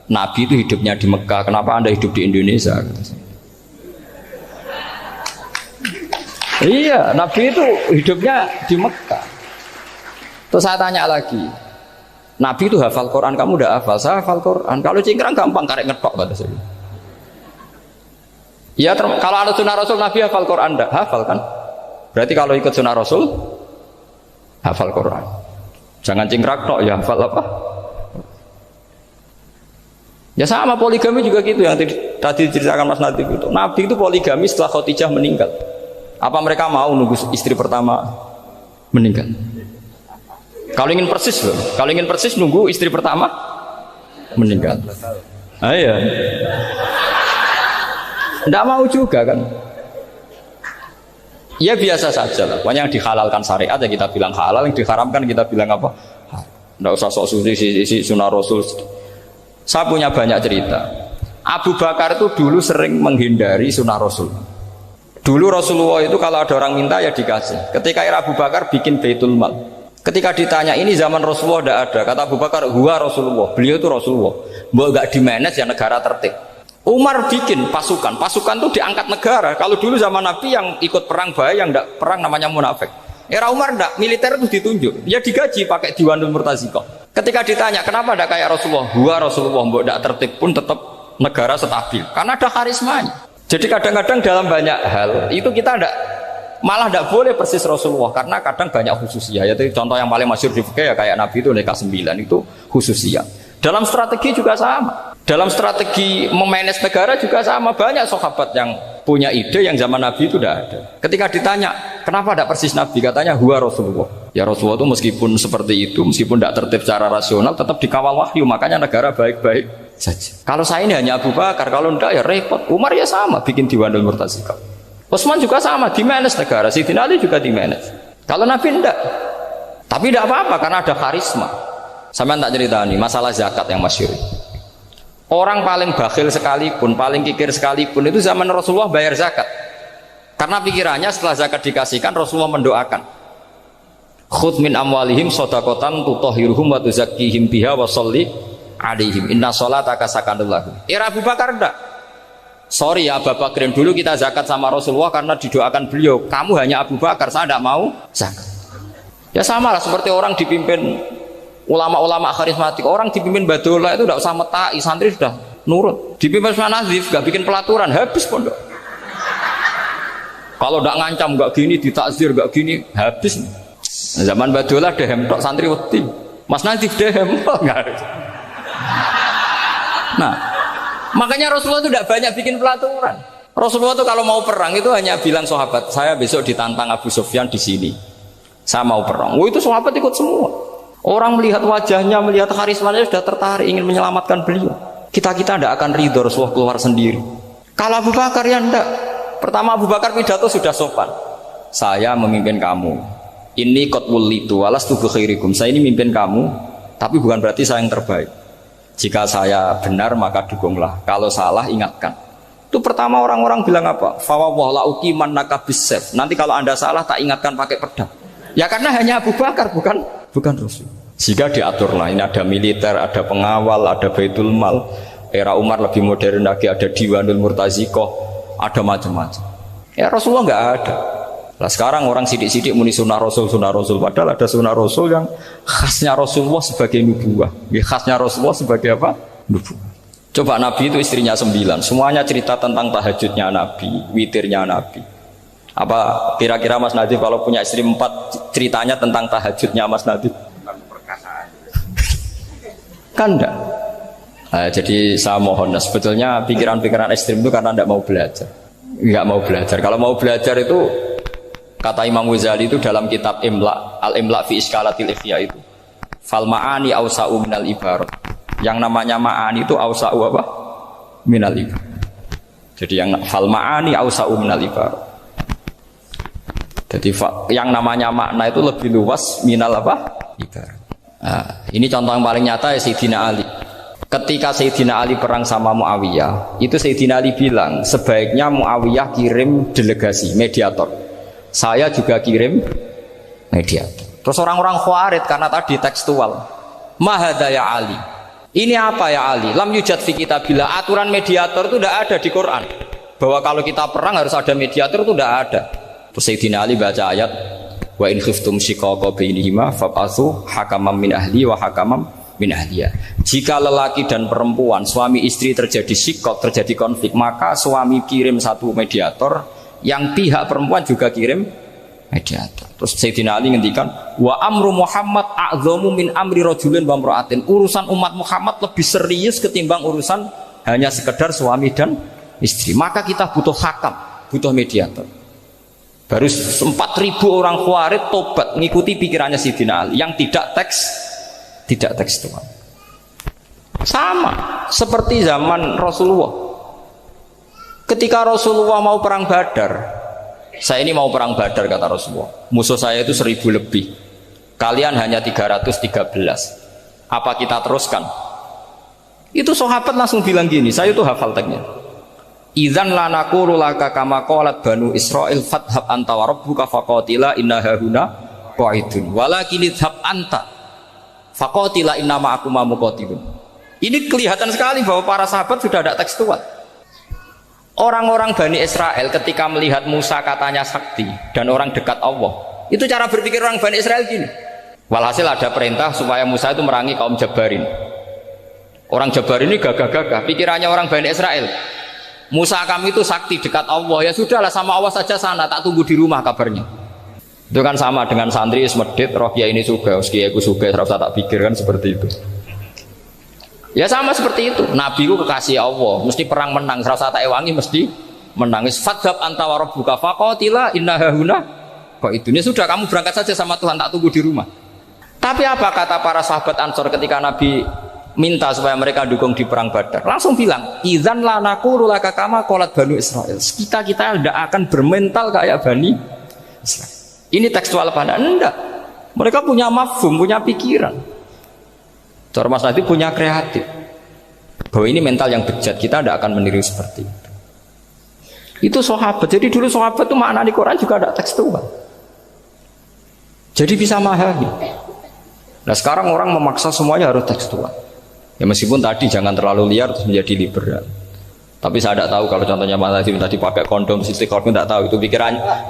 Nabi itu hidupnya di Mekah. Kenapa Anda hidup di Indonesia? Iya, Nabi itu hidupnya di Mekah. Terus saya tanya lagi, Nabi itu hafal Quran, kamu udah hafal? Saya hafal Quran. Kalau cingkrang gampang, karek ngetok kata saya. Ya, kalau ada sunnah Rasul, Nabi hafal Quran enggak? Hafal kan? Berarti kalau ikut sunnah Rasul, hafal Quran. Jangan cingkrang tok, ya hafal apa? Ya sama poligami juga gitu yang tadi diceritakan Mas Natif itu. Nabi itu poligami setelah Khadijah meninggal. Apa mereka mau nunggu istri pertama meninggal? Kalau ingin persis nunggu istri pertama meninggal. Iya. Tidak mau juga kan? Ya biasa saja lah. Pokoknya yang dihalalkan syariat ya kita bilang halal, yang diharamkan kita bilang apa? Tidak usah sok suci sunnah Rasul. Saya punya banyak cerita. Abu Bakar itu dulu sering menghindari sunnah Rasul. Dulu Rasulullah itu kalau ada orang minta ya dikasih. Ketika era Abu Bakar bikin Baitul Mal. Ketika ditanya ini zaman Rasulullah tidak ada, kata Abu Bakar, huwa Rasulullah, beliau itu Rasulullah. Mau nggak dimanage ya negara tertib. Umar bikin pasukan itu diangkat negara. Kalau dulu zaman Nabi yang ikut perang bahaya, yang tidak perang namanya munafik. Era Umar tidak, militer itu ditunjuk, ya digaji pakai Diwanul Murtaziko. Ketika ditanya kenapa tidak kayak Rasulullah, huwa Rasulullah, mau tidak tertib pun tetap negara stabil, karena ada karismanya. Jadi kadang-kadang dalam banyak hal itu kita malah tidak boleh persis Rasulullah, karena kadang banyak khususnya. Yaitu contoh yang paling masyhur di fikih ya kayak Nabi itu nikah 9 itu khususnya. Dalam strategi juga sama. Dalam strategi memanage negara juga sama. Banyak sahabat yang punya ide yang zaman Nabi itu tidak ada. Ketika ditanya kenapa tidak persis Nabi, katanya huwa Rasulullah. Ya Rasulullah itu meskipun seperti itu, meskipun tidak tertib secara rasional, tetap dikawal wahyu, makanya negara baik-baik saja. Kalau saya ini hanya Abu Bakar, kalau tidak ya repot. Umar ya sama, bikin Diwanul Murtazika. Utsman juga sama, di-manage negara. Sayyidina Ali juga di-manage. Kalau Nabi tidak. Tapi tidak apa-apa karena ada karisma. Sampai tak cerita nih masalah zakat yang masyhur. Orang paling bakhil sekalipun, paling kikir sekalipun itu zaman Rasulullah bayar zakat. Karena pikirannya setelah zakat dikasihkan, Rasulullah mendoakan. Khudh min amwalihim shadaqatan tutahhiruhum wa tuzakkihim biha wa sholli alaihim inna sholataka sakanul lahum. Era Abu Bakar enggak. Sorry ya Abu Bakar, dulu kita zakat sama Rasulullah karena didoakan beliau. Kamu hanya Abu Bakar, saya tidak mau zakat. Ya sama lah seperti orang dipimpin ulama-ulama karismatik, orang dipimpin Badullah itu tidak usah metai, santri sudah nurut. Dipimpin Mas Nazif gak bikin pelaturan, habis pondok. Kalau ndak ngancam nggak gini, ditakzir nggak gini, habis. Zaman Badola dehem tok santri wedi. Mas Nazif dehem enggak. Nah, makanya Rasulullah itu tidak banyak bikin pelaturan. Rasulullah itu kalau mau perang itu hanya bilang sahabat, saya besok ditantang Abu Sufyan di sini. Saya mau perang. Itu sahabat ikut semua. Orang melihat wajahnya, melihat karismanya sudah tertarik ingin menyelamatkan beliau. Kita tidak akan ridho Rasulullah keluar sendiri. Kalau Abu Bakar ya ndak. Pertama Abu Bakar pidato sudah sopan. Saya memimpin kamu. Ini qatwul litu walastu bi khairikum. Saya ini memimpin kamu, tapi bukan berarti saya yang terbaik. Jika saya benar maka dukunglah. Kalau salah ingatkan. Itu pertama orang-orang bilang apa? Fa wallahu la uqimannaka bisayf. Nanti kalau Anda salah tak ingatkan pakai pedang. Ya karena hanya Abu Bakar bukan Rasul. Jika diaturlah ini ada militer, ada pengawal, ada Baitul Mal. Era Umar lebih modern lagi, ada Diwanul Murtaziqah. Ada macam-macam. Ya Rasulullah nggak ada. Nah sekarang orang sidik-sidik muni sunnah Rasul, padahal ada sunnah Rasul yang khasnya Rasulullah sebagai nubuwah. Khasnya Rasulullah sebagai apa? Nubuwah. Coba Nabi itu istrinya 9, semuanya cerita tentang tahajudnya Nabi, witirnya Nabi. Apa kira-kira Mas Nadif kalau punya istri 4 ceritanya tentang tahajudnya Mas Nadif? Kan enggak. Nah, jadi saya mohon, sebetulnya pikiran-pikiran ekstrim itu karena tidak mau belajar. Nggak mau belajar. Kalau mau belajar itu, kata Imam Ghazali itu dalam kitab Imla, Al-Imla fi Iskalatil Ikhya itu, fal ma'ani awsa'u minal ibarat. Yang namanya ma'ani itu awsa'u apa? Minal ibarat. Jadi yang fal ma'ani awsa'u minal ibarat. Jadi yang namanya makna itu lebih luas minal apa? Ibarat. Nah, ini contoh yang paling nyata ya Sayyidina Ali. Ketika Sayyidina Ali perang sama Muawiyah, itu Sayyidina Ali bilang sebaiknya Muawiyah kirim delegasi, mediator. Saya juga kirim mediator. Terus orang-orang Khawarij karena tadi tekstual. Mahadha ya Ali. Ini apa ya Ali? Lam yujad fi kitabillah. Aturan mediator itu tidak ada di Quran. Bahwa kalau kita perang harus ada mediator itu tidak ada. Terus Sayyidina Ali baca ayat wa in khiftum shiqaqa bainihima fab'atsu hakaman min ahli wa hakaman min ahliya. Jika lelaki dan perempuan suami istri terjadi sikok, terjadi konflik, maka suami kirim satu mediator, yang pihak perempuan juga kirim mediator. Terus Sayyidina Ali ngendikan wa amru Muhammad a'dhamu min amri rajulin wa imra'atin. Urusan umat Muhammad lebih serius ketimbang urusan hanya sekedar suami dan istri. Maka kita butuh hakam, butuh mediator. Baru 4.000 orang Khawarij tobat mengikuti pikirannya Sayyidina Ali yang tidak tekstual. Sama seperti zaman Rasulullah. Ketika Rasulullah mau perang Badar, saya ini mau perang Badar kata Rasulullah. Musuh saya itu 1.000 lebih. Kalian hanya 313. Apa kita teruskan? Itu sahabat langsung bilang gini, saya itu hafal teksnya. Idzan la naqulu laka kama qalat banu Israil fathab anta wa rabbuka faqatila inna hahuna qa'idun walakin idhab anta faqatila inna ma'akum muqatilun. Ini kelihatan sekali bahwa para sahabat sudah ada tekstual. Orang-orang Bani Israel ketika melihat Musa katanya sakti dan orang dekat Allah, itu cara berpikir orang Bani Israel gini. Walhasil ada perintah supaya Musa itu merangi kaum Jabarin. Orang Jabarin ini gagah-gagah, pikirannya orang Bani Israel. Musa kami itu sakti dekat Allah, ya sudahlah sama Allah saja sana, tak tunggu di rumah kabarnya. Itu kan sama dengan santri Ismedit, roh kiai ini juga, kiai aku juga, serasa tak pikir kan seperti itu. Ya sama seperti itu. Nabi ku kekasih Allah, mesti perang menang, serasa tak ewangi mesti menangis. Fadhab anta wa rabbuka faqatila inna hahuna qa'idun. Ya sudah kamu berangkat saja sama Tuhan, tak tunggu di rumah. Tapi apa kata para sahabat Ansor ketika Nabi minta supaya mereka dukung di perang Badar? Langsung bilang, idzan la naqulu laka kama qalat banu Israil. Kita tidak akan bermental kayak Bani Israil. Ini tekstual pada enggak. Mereka punya mafhum, punya pikiran. Cara Mas Nadif punya kreatif. Bahwa ini mental yang bejat, kita tidak akan meniru seperti itu. Itu sahabat. Jadi dulu sahabat itu makna di Quran juga ada tekstual. Jadi bisa memahami. Nah sekarang orang memaksa semuanya harus tekstual. Ya meskipun tadi jangan terlalu liar terus menjadi liberal. Tapi saya tidak tahu kalau contohnya Mas Nadif tadi pakai kondom, istiqomah tidak tahu itu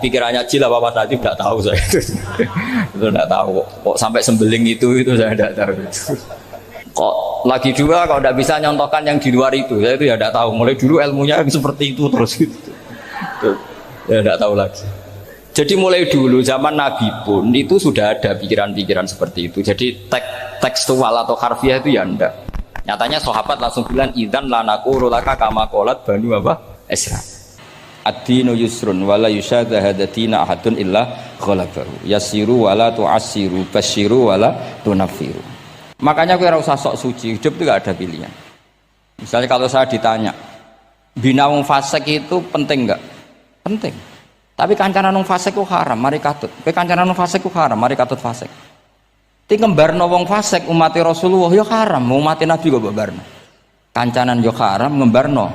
pikirannya Jil apa Mas Nadif tidak tahu saya itu tidak tahu kok sampai sembeling itu saya tidak tahu kok lagi dua kalau tidak bisa nyontohkan yang di luar itu, ya itu ya tidak tahu. Mulai dulu ilmunya seperti itu terus gitu. Ya tidak tahu lagi. Jadi mulai dulu zaman Nabi pun itu sudah ada pikiran-pikiran seperti itu. Jadi tekstual atau harfiah itu ya enggak. Nyatanya sahabat langsung bilang idzan lanaqulu laka kama qalat banu apa? Isra. Ad-dinu yusrun wala yusyadha hadatina ahadun illa ghalabahu. Yasiru wala tu'assiru basyiru wala tunaffiru. Makanya kowe ora usah sok suci, hidup itu gak ada pilihan. Misalnya kalau saya ditanya, bina wong fasik itu penting enggak? Penting. Tapi kancanan wong fasik ku haram, mari katut. Kowe kancanan wong fasik ku haram, mari katut fasik. Ti ngembarno wong fasik umat Rasulullah ya haram, umat Nabi kok mbarno. Kancanan yo haram, ngembarno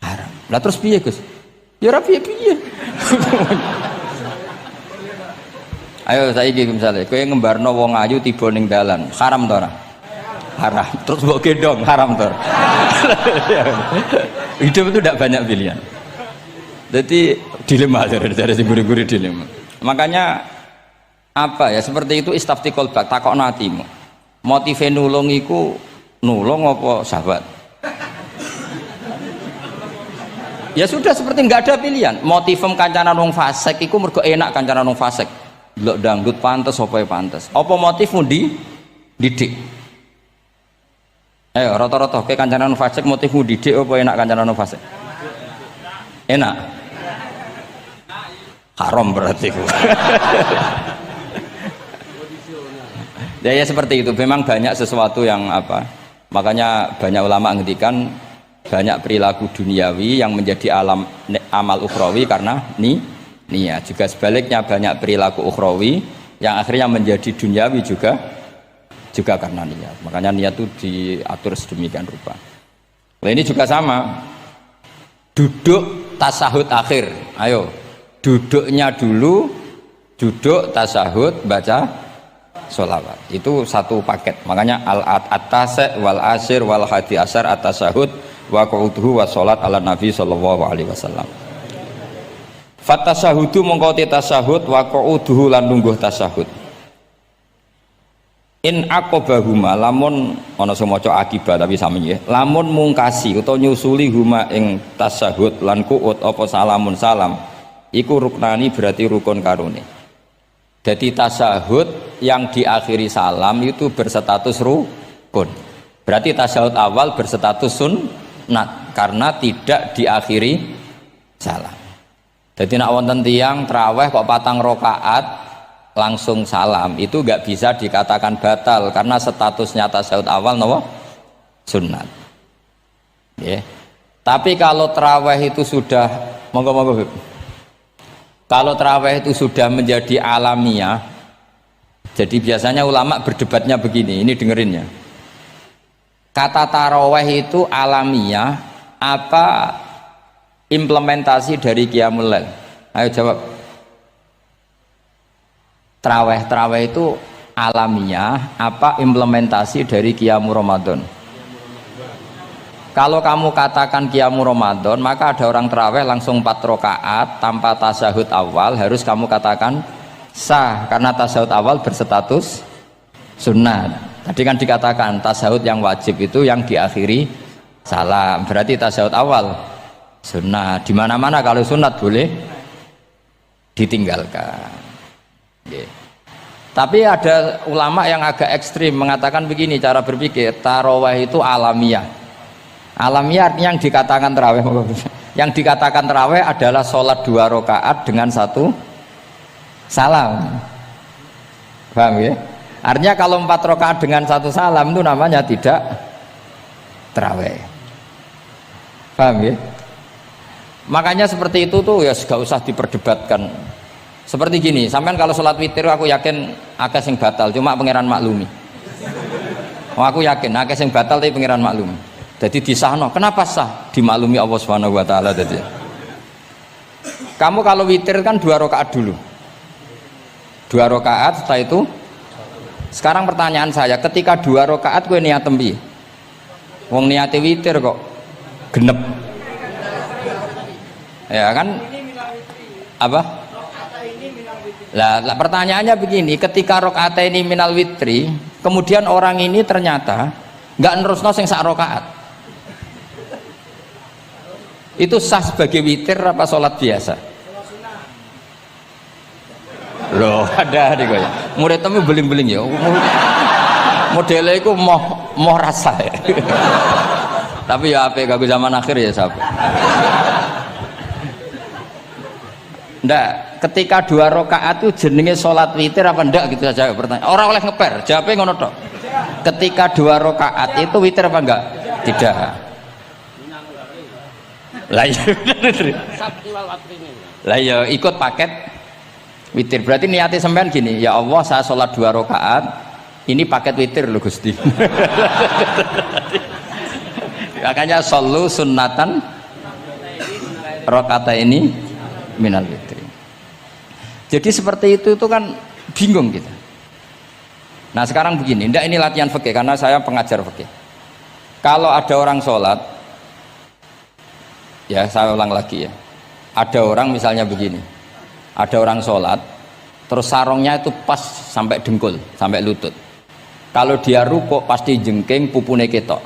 haram. Lah terus piye, Gus? Ya ora piye-piye. Ayo saiki misalnya kowe ngembarno wong ayu tiba ning dalan, haram to ora? Haram. Terus mbok gendong, haram to. Hidup itu tidak banyak pilihan. Jadi dilema dari guru-guru dilema. Makanya apa ya seperti itu istafti kolbak takokno atimu. Motive nulung iku nulung apa sahabat? Ya sudah seperti nggak ada pilihan. Motivem kancanan wong fasik iku mergo enak kancanan wong fasik. Delok dangdut pantes apa ya pantes. Apa motifmu didik? Ayo rata-rata ke kancanan wong fasik motifmu didik apa enak kancanan wong fasik? Enak. Haram berarti. Ya seperti itu. Memang banyak sesuatu yang apa? Makanya banyak ulama ngendikan banyak perilaku duniawi yang menjadi amal ukhrawi karena niat. Juga sebaliknya banyak perilaku ukhrawi yang akhirnya menjadi duniawi juga karena niat. Makanya niat itu diatur sedemikian rupa. Nah, ini juga sama. Duduk tasahud akhir. Ayo. Duduknya dulu, duduk tasahud, baca sholawat. Itu satu paket. Makanya al-at-tasek wal asir wal hadi asar at-tasahud wa qu'uduhu wa sholat ala nabi sallallahu alaihi wasallam. Fatasahudu mengkoti tasahud wa qu'uduhu lan lungguh tasahud. In aqobahuma lamun ana sing maca akibat tapi sami nggih. Lamun mungkasi utawa nyusuli huma ing tasahud lan qu'ud apa salamun salam. Iku ruknani berarti rukun karone. Jadi tasahud yang diakhiri salam itu berstatus rukun. Berarti tasahud awal berstatus sunnat karena tidak diakhiri salam. Jadi nak wonten tiyang traweh kok 4 rakaat langsung salam itu enggak bisa dikatakan batal karena statusnya tasahud awal napa? Sunnat. Yeah. Tapi kalau traweh itu sudah monggo kalau tarawih itu sudah menjadi alamiah, jadi biasanya ulama berdebatnya begini, ini dengerin ya. Kata tarawih itu alamiah, apa implementasi dari Qiyamul Lail? Ayo jawab. Tarawih itu alamiah, apa implementasi dari Qiyamul Ramadan? Kalau kamu katakan Qiyamul Ramadan, maka ada orang tarawih langsung 4 rakaat tanpa tasahud awal, harus kamu katakan sah karena tasahud awal berstatus sunnat. Tadi kan dikatakan tasahud yang wajib itu yang diakhiri salam, berarti tasahud awal sunnat. Di mana-mana kalau sunat boleh ditinggalkan. Yeah. Tapi ada ulama yang agak ekstrim mengatakan begini cara berpikir, tarawih itu alamiah. Alamiah artinya yang dikatakan tarawih. Yang dikatakan tarawih adalah sholat 2 rakaat dengan 1 salam. Paham ya? Artinya kalau 4 rakaat dengan 1 salam itu namanya tidak tarawih. Paham ya? Makanya seperti itu tuh ya gak usah diperdebatkan. Seperti gini, sampean kalau sholat witir aku yakin akeh sing batal, cuma pangeran maklumi. Aku yakin akeh sing batal tapi pangeran maklumi. Jadi disahno, kenapa sah? Dimaklumi Allah Subhanahu wa taala tadi. Kamu kalau witir kan 2 rakaat dulu. 2 rakaat setelah itu. Sekarang pertanyaan saya, ketika 2 rakaat kowe niat tembi. Wong niate witir kok genep. Ya kan? Apa? Lah pertanyaannya begini, ketika rakaat ini minal witri, kemudian orang ini ternyata Enggak nerusno sing sak rakaat. Itu sah sebagai witir apa sholat biasa? Loh, ada nih kaya. Murid temu beling-beling ya. Modelnya itu mau rasa ya. Tapi ya apa kagak zaman akhir ya sahabat. Ndak, ketika 2 rakaat itu jenenge sholat witir apa ndak gitu saja pertanyaan. Orang oleh ngeper, jawabnya ngono tok. Ketika 2 rakaat itu witir apa enggak? Tidak. Lah iya lah iya ikut paket witir. Berarti niatnya sampean gini, ya Allah saya sholat 2 rakaat, ini paket witir loh Gusti. Makanya shollu sunnatan rakaat ini minal witir. Jadi seperti itu kan bingung kita. Nah sekarang begini, ndak ini latihan fikih karena saya pengajar fikih. Kalau ada orang sholat, ya saya ulang lagi ya, ada orang misalnya begini, ada orang sholat terus sarungnya itu pas sampai dengkul, sampai lutut. Kalau dia rukuk pasti jengking pupune ketok.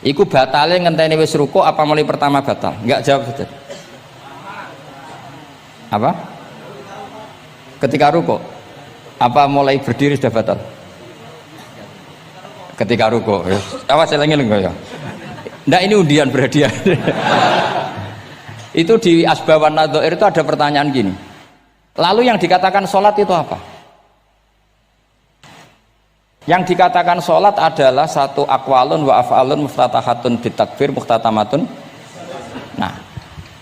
Iku batale ngenteni wis rukuk apa mulai pertama batal? Enggak, jawab saja. Apa? Ketika rukuk apa mulai berdiri sudah batal? Ketika rukuk. Awas eleng-eleng ya. Ndak ini undian berhadiah. Itu di Asbawan Nadhair itu ada pertanyaan gini. Lalu yang dikatakan sholat itu apa? Yang dikatakan sholat adalah satu akwalun wa af'alun muftatahatun bitakbir muhtatamatun. Nah,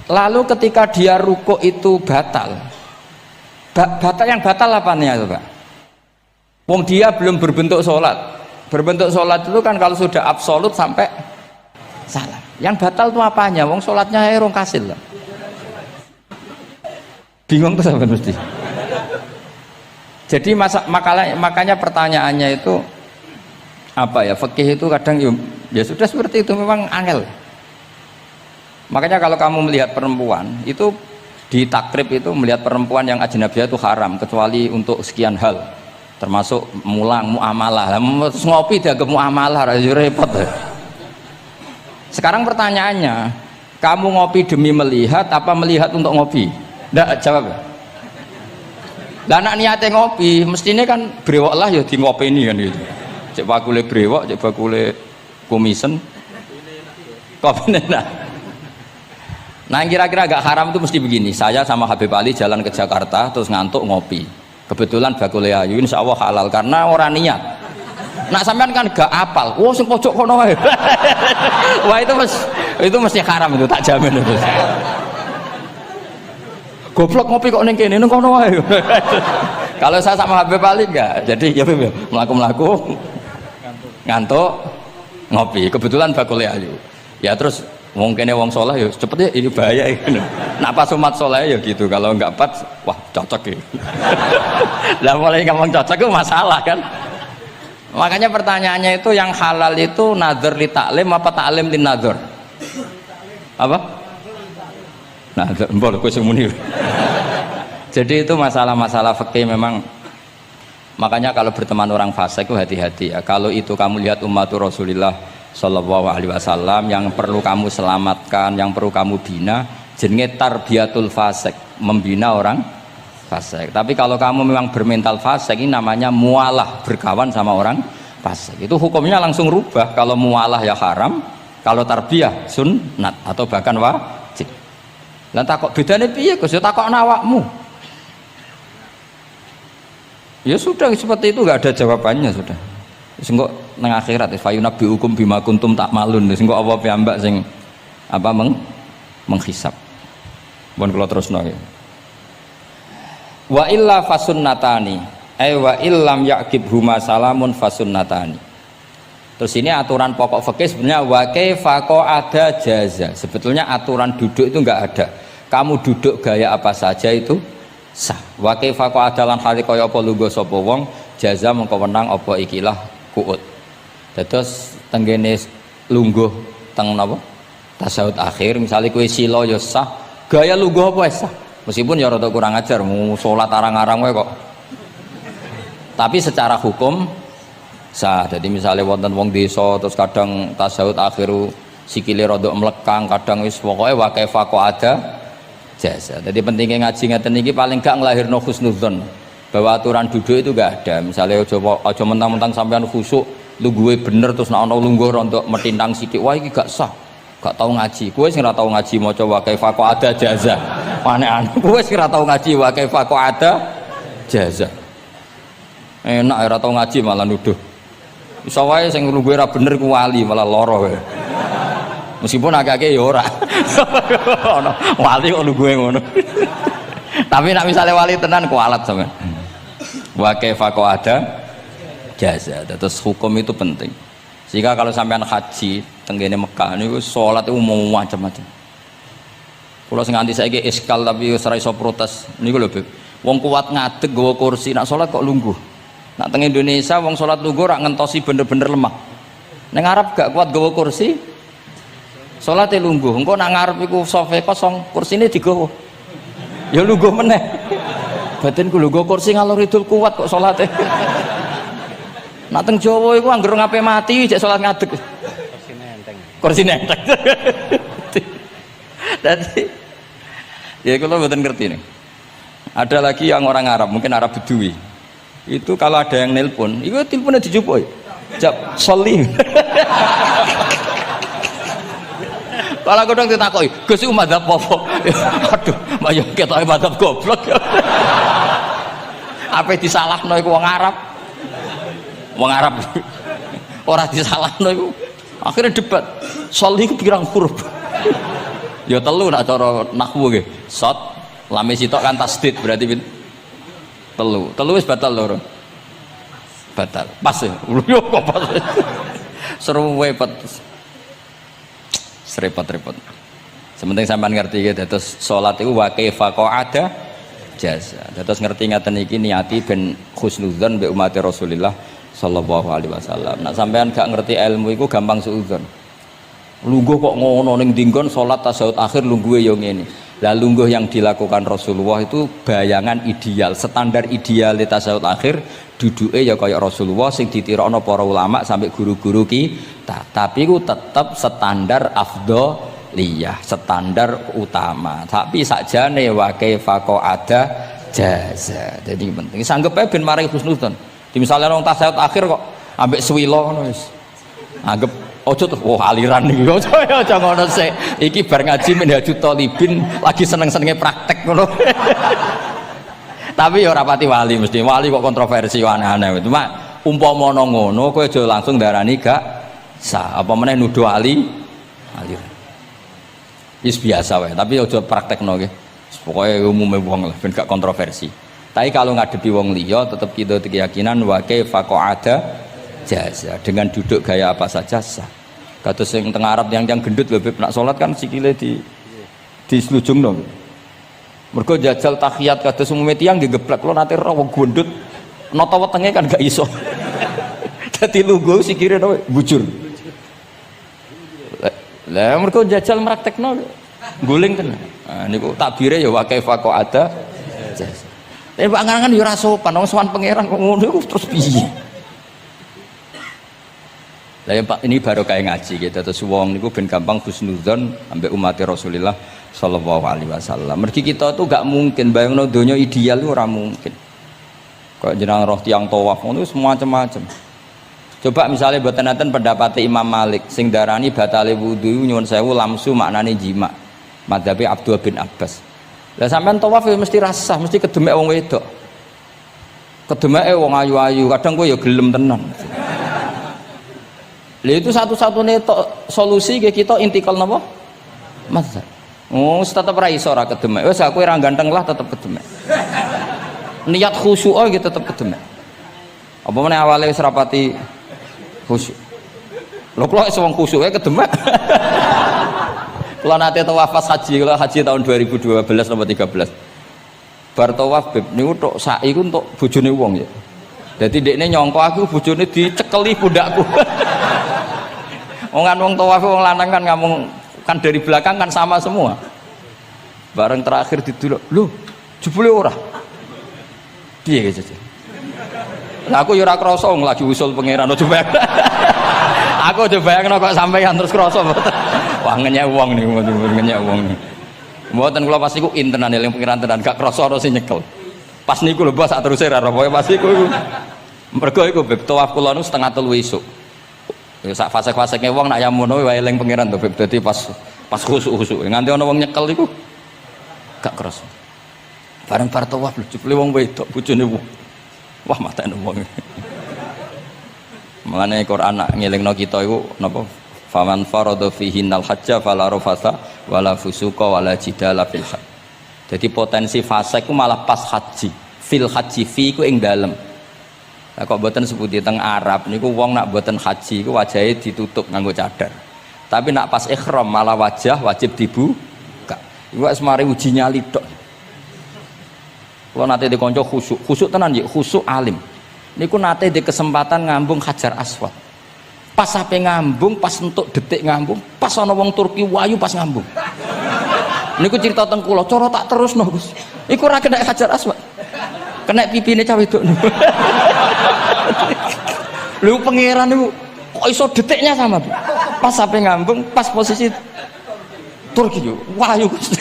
lalu ketika dia rukuk itu batal. Batal yang batal apanya itu Pak? Wong dia belum berbentuk sholat. Berbentuk sholat itu kan kalau sudah absolut sampai salah. Yang batal itu apanya? Wong sholatnya rong kasil lah. Bingung tuh sampai mesti. Jadi makanya pertanyaannya itu apa ya? Fikih itu kadang ya sudah seperti itu memang angel. Makanya kalau kamu melihat perempuan itu di takrib itu melihat perempuan yang ajnabiyah itu haram kecuali untuk sekian hal, termasuk muamalah. Terus ngopi dia ke muamalah repot. Sekarang pertanyaannya, kamu ngopi demi melihat apa melihat untuk ngopi? Nggak jawab. Lah anak niatnya ngopi, mestinya kan brewok lah ya di ngopi ini kan gitu. Cek bakule brewok, cek bakule komisen. Kopi enak. Nah kira-kira agak haram itu mesti begini. Saya sama Habib Ali jalan ke Jakarta terus ngantuk ngopi. Kebetulan bakule ayu insya Allah halal karena orang niat. Nak sampean kan gak apal. Wah sing pojok kono wae. Wah itu mesti haram itu tak jamin itu. Goblok ngopi kok ning kene ning kono wae. Kalau saya sama Habib Ali enggak. Jadi ya mlaku-mlaku ngantuk ngopi. Kebetulan bakule ayu. Ya terus mungkin wong soleh ya cepet ya ini bahaya ini. Nak pas umat soleh ya gitu. Kalau enggak pas, wah cocok ya. Lah mulai ngomong cocok itu masalah kan. Makanya pertanyaannya itu yang halal itu nazar li taklim apa taklim li nazar? Apa? Nazar, mbok kowe sing muni. Jadi itu masalah-masalah fikih memang. Makanya kalau berteman orang fasik itu hati-hati ya. Kalau itu kamu lihat umatur Rasulullah Shallallahu Alaihi Wasallam yang perlu kamu selamatkan, yang perlu kamu bina, jenenge tarbiyatul fasik, membina orang fasik. Tapi kalau kamu memang bermental fasik, ini namanya mualah, berkawan sama orang fasik. Itu hukumnya langsung rubah. Kalau mualah ya haram, kalau tarbiyah sunnat atau bahkan wajib. Lah takok bedane piye Gus? Ya takok awakmu. Ya sudah seperti itu, nggak ada jawabannya sudah. Sengko nang akhirat fa yunabbi hukum bima kuntum tak malun. Sengko apa piyambak sing apa menghisab. Mohon kula terusno ya. Wa illa fasunnatani ay wa illam yaqib huma salamun fasunnatani. Terus ini aturan pokok fikih sebenarnya wa kaifa ada jaza. Sebetulnya aturan duduk itu enggak ada. Kamu duduk gaya apa saja itu sah. Wa kaifa ada lan hale kaya apa lungguh sapa wong jaza mengko wenang apa ikilah kuut. Terus tenggene lungguh teng napa? Tasawuf akhir misalnya kowe sila ya sah. Gaya lungguh apa sah? Meskipun ya rada kurang ajar, mau sholat arang-arang wae kok. Tapi secara hukum sah. Jadi misalnya wonten wong desa terus kadang tasawuf akhiru sikile rada mlekang, kadang wis pokoke wa kaifa ada jasa. Jadi pentingnya ngaji ngeten iki paling gak nglahirno husnudzon bahwa aturan duduk itu gak ada. Misalnya aja mentang-mentang sampean khusuk lungguhe bener terus nek ana lungguh rontok metintang sithik wah iki gak sah. Gak tau ngaji. Kowe sing ora tau ngaji maca wa kaifa ada jaza. Aneh-aneh. Kowe sing ora tau ngaji wa kaifa ada jaza. Enak ora tau ngaji malah nuduh. Iso wae sing lungguhe ora bener ku wali malah lara kowe. Meskipun agak-agak ya ora. Wali kok lungguhe ngono. Tapi nek misale wali tenan kualat sampean. Wa kaifa ada jaza. Terus hukum itu penting. Sehingga kalau sampean haji tenggene Mekah niku salat itu mau macam-macam. Kula sing nganti saiki iskal tapi wis ora iso protes niku lho, Beb. Wong kuat ngadeg nggawa kursi nak salat kok lungguh. Nak teng Indonesia wong salat lungguh ora ngentosi bener-bener lemah. Ning Arab gak kuat nggawa kursi. Salate lungguh. Engko nak ngarep iku sofa kosong, kursine digawa. Ya lungguh meneh. Batinku lungguh kursi ngalor idul kuat kok salate. Nak teng Jawa iku anggere ngape mati jek salat ngadeg. Kursi nenteng. Jadi ya kalau mboten ngerti nih. Ada lagi yang orang Arab, mungkin Arab Bedui. Itu kalau ada yang nelpon, itu teleponnya dijupuk. Jap soli. Kalau aku dong ditakoki, Gus iku madzhab apa? Aduh, mbaya ketoke madzhab goblok. Apa disalahno iku wong Arab? Wong Arab. Ora disalahno iku. Akhirnya debat. Soli iku pirang huruf? Ya telu nak cara nahwu nggih. Shot lame sitok kan tasdid berarti telu. Telu wis batal loro. Batal. Pas ya. Yo kok pas. Seru wepet. Serepot-repot. Sementing sampean ngerti ya terus salat iku wa kaifa ada jasa. Terus ngerti ngaten iki niati ben husnudzon mbek umat Rasulullah sallallahu alaihi wasallam. Nak sampean gak ngerti ilmu iku gampang suudzon. Lungguh kok ngono ning dinggon salat tasyahud akhir lungguhe yo ngene. Lah lungguh yang dilakukan Rasulullah itu bayangan ideal, standar ideal tasyahud akhir duduke ya kaya Rasulullah sing ditirakno para ulama sampai guru-guru kita. Tapi ku tetep standar afdholiyah, standar utama. Tapi sakjane wa kaifa ada jaza. Jadi penting sanggep ae ben mari husnudzon. Di misalnya orang tasyahud akhir kok ambek swilo ngono wis. Anggap ojo terus aliran iki. Ojo ngono sik. Iki bar ngaji Minhajut Thalibin lagi seneng-senenge praktek ngono. Tapi ya ora pati wali mesti. Wali kok kontroversi aneh-aneh. Cuma umpama ngono kowe aja langsung darani gak sah. Apa meneh nuduh aliran. Wis biasa wae, tapi aja praktekno nggih. Pokoke umume wong lah ben gak kontroversi. Tapi kalau ngadepi wong liya tetap kita keyakinan wa kaifa ada jasa dengan duduk gaya apa saja sah. Kados sing teng Arab yang gendut lho Beb nak salat kan sikile di slujungno. Mergo jajal tahiyat kados umume tiyang nggih geblek kula nate ora wong gendut nata wetenge kan gak iso. Dadi lungguh sikire bujur. Lah mergo jajal praktekno guling tenan. Nah niku takbire ya wa kaifa ada jasa. Tapi Pak Ngangan ya ora sopan, wong sowan pangeran kok ngono iku terus piye? Lah ya Pak ini baru kayak ngaji gitu terus wong niku ben gampang husnudzon ambek umat Rasulullah sallallahu alaihi wasallam. Mergi kita tuh gak mungkin bayangno donya ideal itu ora mungkin. Kok jeneng roh tiyang tawaf ngono semua macam-macam. Coba misalnya mboten enten pendapat Imam Malik sing darani batale wudu nyuwun sewu lamsu maknane jima. Madzhabe Abdullah bin Abbas. Lah sampean tawaf ya mesti rasah, mesti kedemek wong wedok. Kedemeke wong ayu-ayu, kadang kowe ya gelem tenan. Lah itu satu-satunya solusi ke kita intikal napa? Mazhab. Oh, tetep ra iso ora kedemek. Wis aku ora ganteng lah tetep kedemek. Niat khusyuk gitu tetep kedemek. Apa meneh awale wis rapati khusyuk. Lho kok wis wong khusyuke kedemek. Kalau nanti tawaf pas haji, kalau haji tahun 2012 nomor 13 bar tawaf Beb niku tok sa'i ku untuk bojone wong ya. Dadi dekne nyangka aku bojone dicekeli pundakku. Wong tawaf wong lanang kan ngomong kan dari belakang kan sama semua. Bareng terakhir didelok, lho jebule ora. Piye gitu. Lah aku yo ora krasa wong lagi usul pangeran ojo bayang. Aku ojo bayangno kok sampeyan terus krasa mboten. Wah ngenyek wong niku ngenyek wong. Mboten kula pas niku intenan eling pangeran tenan gak krasa ana sing nyekel. Pas niku lho bos sak teruse ra pokoke pas niku mergo iku beb tawaf kula nu setengah 3 esuk. Ya sak fase-fasene wong nak yamono wae eling pangeran to beb dadi pas khusuk-khusuk. Nganti ana wong nyekel iku gak krasa. Bareng bar tawaf lho jebule wong wedok bojone wong. Wah matane wong. Mulane Quran nak ngelingno kita iku napa? Faman farada fihinnal hajja fala rafasa wala fusuqa wala jidala fil hajj. Jadi potensi fase ku malah pas haji. Fil haji fi ku ing dalem. Lah kok mboten sebuti teng Arab niku wong nak mboten haji iku wajahe ditutup nganggo cadar. Tapi nak pas ihram malah wajah wajib dibuka. Iku wis mari uji nyali tok. Kalau nate di konco khusuk tenan ya khusuk alim. Niku nate di kesempatan ngambung Hajar Aswad. Pas sampai ngambung, pas entuk detik ngambung, pas ana wong Turki wayu pas ngambung. Niku cerita teng kula, cara tak terusno Gus. Iku ora kena Hajar Aswad. Kena pipine cah wedok niku. Lho pangeran niku kok iso detiknya sama, Bu. Pas sampai ngambung, pas posisi Turki yo, wahyu Gus.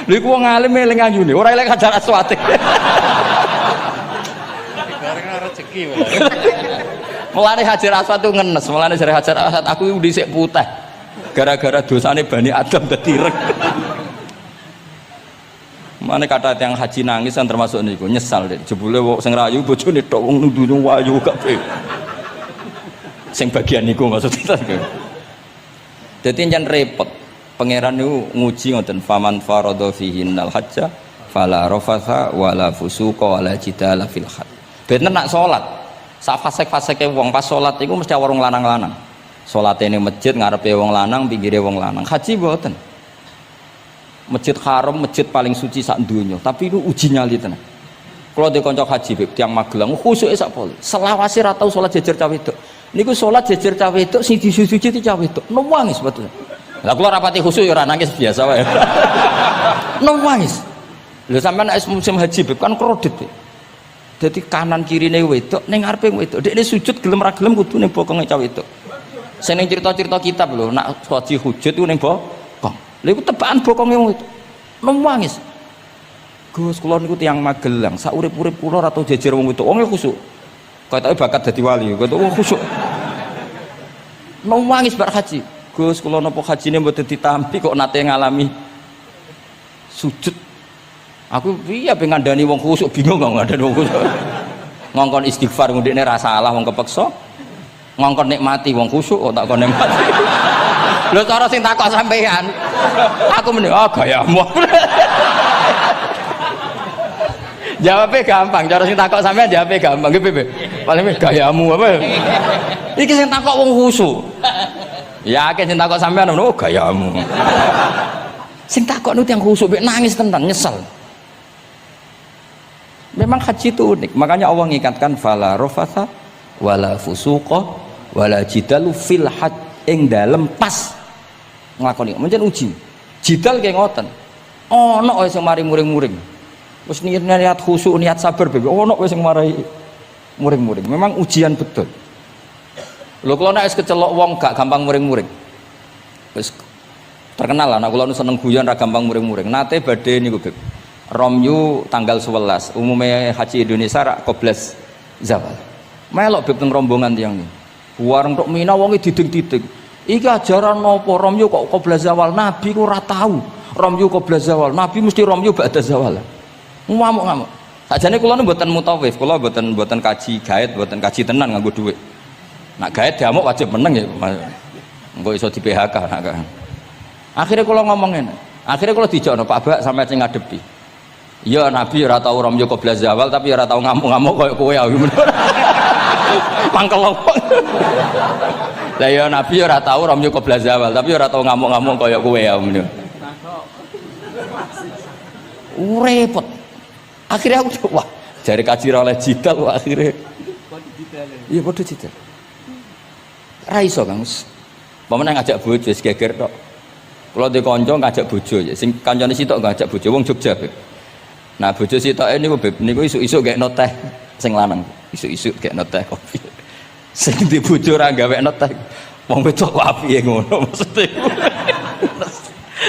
Lha iku wong alim eling ayune, ora eling Hajar Aswad. Karena rezeki wae. Mulane Hajar Aswad itu ngenes, mulane jare Hajar Aswad aku iku dhisik putih. Gara-gara dosane Bani Adam dadi ireng. Mane kata yang haji nangis kan termasuk niku, nyesal deh. Jebule wong sing rayu bojone tok wong nundune wayu kabeh. Sing bagian niku maksudnya. Dadi njan repot. Pangeran niku nguji ngoten faman farada fihinnal hajja fala rafatha wala fusuqa wala jidala fil hajj. Bener nak salat. Sak fasek-faseke wong pas salat iku mesti warung lanang-lanang. Salate ning masjid ngarepe wong lanang, pinggire wong lanang. Haji mboten. Masjid Haram masjid paling suci sak donya, tapi itu uji nyali tenan. Kalau di kanca haji beb tiyang Magelang khusuke sak pol. Selawase ra tau salat jejer cah wedok. Niku salat jejer cah wedok sing disuci cah wedok. Nangis betul. Lah kula rapati khusus ya ora nangis biasa wae. Nangis. Lho sampean nek musim haji beb kan kredit. Dadi kanan kirine wedok ning ngarepe wedok. Dekne sujud gelem ra gelem kudu ning bokonge cah wedok. Sing ning cerita-cerita kitab lho, nak haji hujud ku ning bokong. Lha iku tebakan bokonge wedok. Nangis. Gus kula niku tiyang Magelang, sak urip-urip kula ora tau jejer wong wedok. Wong khusuk. Ketoke bakat dadi wali, ketoke wong khusuk. Nangis bar haji. Gus kula napa hajine mboten ditampi kok nate ngalami sujud. Aku piye ben ngandani wong khusuk bingung kok ngandani wong khusuk. Ngongkon istighfar ngundekne ra salah wong kepeksa. Ngongkon nikmati wong khusuk kok tak kon nikmati. Lho cara sing takok sampean. Aku meni gayamu. Jawabnya gampang, cara sing takok sampean jawabnya gampang. Nggih piye? Paling gayamu apa? Iki sing takok wong khusuk. Yakin sing takok sampean ngono gayamu. Sing takok nu tiyang khusuk mek nangis tenan nyesel. Memang haji itu unik, makanya Allah ngikatkan fala rafatha wala fusuqa wala jidalu fil hajj ing dalem pas nglakoni. Mencen uji. Jidal kaya ngoten. Ana wae sing mari muring-muring. Wis niat khusuk, niat sabar bebe. Ana wae sing marai muring-muring. Memang ujian betul. Lho kula nek wis kecelok wong gak gampang muring-muring. Wis terkenal lah nek kula seneng guyon ra gampang muring-muring. Nate badhe niku Beb. Romyu tanggal 11. Umume haji Indonesia ra qoblas zawal. Melok Beb teng rombongan tiyang niku. Warung tok Mina wonge diding-diding. Iki ajaran napa Romyu kok qoblas zawal? Nabi ku ora tahu. Romyu qoblas zawal. Nabi mesti Romyu ba'da zawal. Ngamuk-ngamuk. Sakjane kula nu mboten mutawif, kula mboten kaji gaet, mboten kaji tenan nganggo dhuwit. Nak gaet diamuk wajib meneng ya. Engko iso di PHK nak kan. Akhire kula ngomong ngene. Akhire kula dijakno Pak Bak sampe sing ngadepi. Ya Nabi ora tau Romyo qoblas zawal tapi ora tau ngamuk-ngamuk koyo kowe ya. Mangkel opo. Lah ya Nabi ora tau Romyo qoblas zawal tapi ora tau ngamuk-ngamuk koyo kowe ya. Repot. Akhirnya aku wah, jari kaji oleh jidal akhirnya. Iya bodoh jidal. Raiso Kang. Pamane ngajak bojo wis geger tok. Kula di kanca ngajak bojo ya, sing kancane sitok ngajak bojo wong Jogja. Nah bojo sitoke niku Beb niku isuk-isuk gekno teh sing lanang. Isu-isu kayak ngeteh kopi. Sing di bojo ora gawe ngeteh. Wong wedok kok apike ngono maksudnya.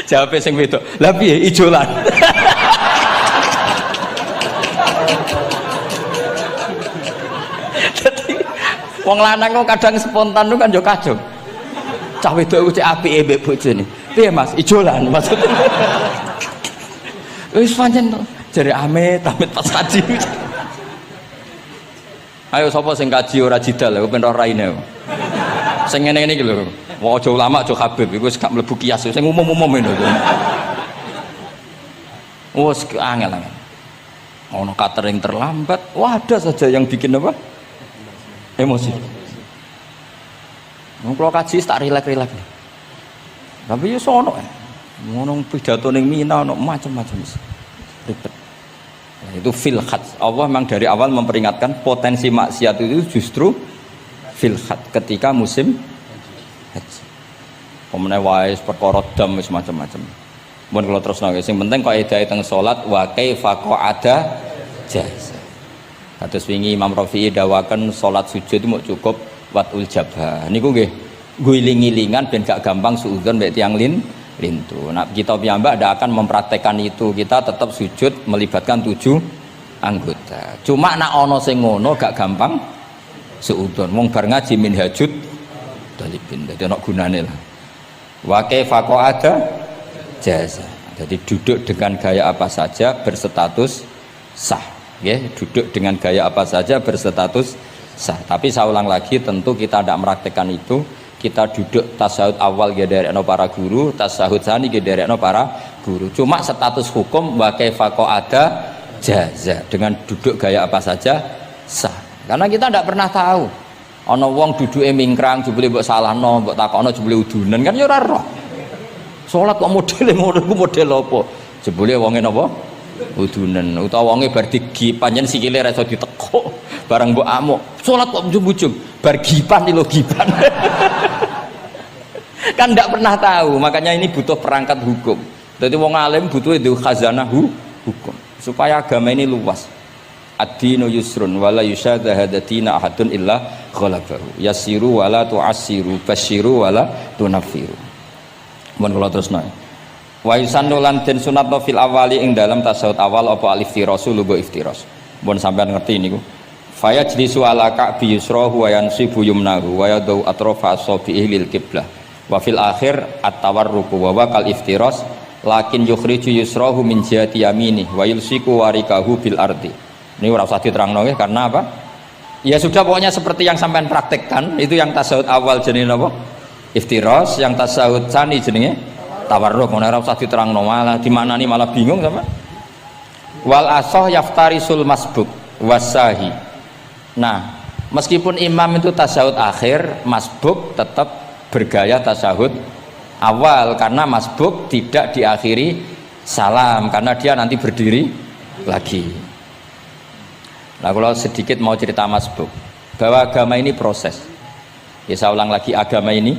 Jawab sing wedok. Lah piye ijolan? Dadi wong lanang kok kadang spontan kan yo kacau. Cah wedok ku cek apike mbek bojone. Piye Mas? Ijolan maksudnya. Wis pancen to. Jare amit pas kaji. Ayo sapa sing kaji ora jidal kok ben ora raine. Sing ngene-ngene iki lho. Wong aja ulama aja Habib iku wis gak mlebu kias sing umum-umum ngono. Wes angel-angel. Ono catering terlambat, wah ada saja yang bikin apa? Emosi. Wong kula kaji tak rilek-rilek. Tapi yo sono. Ngono pidato ning Mina ono macam-macam ribet. Nah, itu fil khat. Allah memang dari awal memperingatkan potensi maksiat itu justru fil khat ketika musim haji. Pemene wae perkara dam wis macam-macam. Mun kula terusno sing penting kok edahe teng salat wa kaifa qa'ada jaz. Kados wingi Imam Rafi'i dawaken salat sujud itu mau cukup watul jabah. Niku nggih guling-gilingan ben gak gampang suudzon mek tiyang lintu. Nah, kita piyambak tidak akan mempraktekkan itu. Kita tetap sujud melibatkan 7 anggota. Cuma nak ono sing ngono gak gampang suudzon. Wong bar ngaji minhajud dalibin. Dadi ana gunane lah. Wa kaifa qa'ada jaza. Jadi duduk dengan gaya apa saja berstatus sah. Nggih, duduk dengan gaya apa saja berstatus sah. Tapi saya ulang lagi, tentu kita tidak mempraktekkan itu. Kita duduk tasyahud awal gederekno para guru, tasyahud tsani gederekno para guru. Cuma status hukum wa kaifa qa'ada jaza, dengan duduk gaya apa saja sah. Karena kita tidak pernah tahu. Ana wong duduke mingkrang jebule mbok salahno, mbok takokno jebule udunen kan ya ora roh. Salat kok modele ngono iku model apa? Jebule wonge napa? Udunen. Utawa wonge bar digi panjen sikile ra iso ditekuk. Barang mbok amuk. Salat kok ujug-ujug bar gipan lho gipan. Kan ndak pernah tahu, makanya ini butuh perangkat hukum. Jadi wong alim butuh itu khazanah hukum supaya agama ini luas. Ad-dinu yusrun wala yusyadahadatina ahadun illa ghalabahu. Yasiru wala tu'assiru, basyiru wala tunaffiru. Mun kula terusno. Wa yusannu lan den sunatno fil awali ing dalam tasawuf awal apa al-iftirasu lugo iftiras. Mun sampean ngerti niku. Faya jlisu ala ka'bi yusrahu wa yansibu yumnahu wa yadau atrafa asabihi lil qiblah. Wa fil akhir at-tawarruku wa kal iftiras lakin yukhriju yusrahu min jihati yamini wa yulsiku warikahu bil ardi. Ini ora usah diterangno nggih karena apa? Ya sudah pokoknya seperti yang sampean praktekkan, itu yang tasawuf awal jenenge napa? Iftiras, yang tasawuf tsani jenenge tawarruk. Ora usah diterangno malah dimaknani malah bingung sama. Wal asah yaftarisul masbuk wasahi. Nah, meskipun imam itu tasawuf akhir, masbuk tetap bergaya tasawuf awal karena masbuk tidak diakhiri salam karena dia nanti berdiri lagi. Nah, kalau sedikit mau cerita masbuk bahwa agama ini proses. Ya saya ulang lagi, agama ini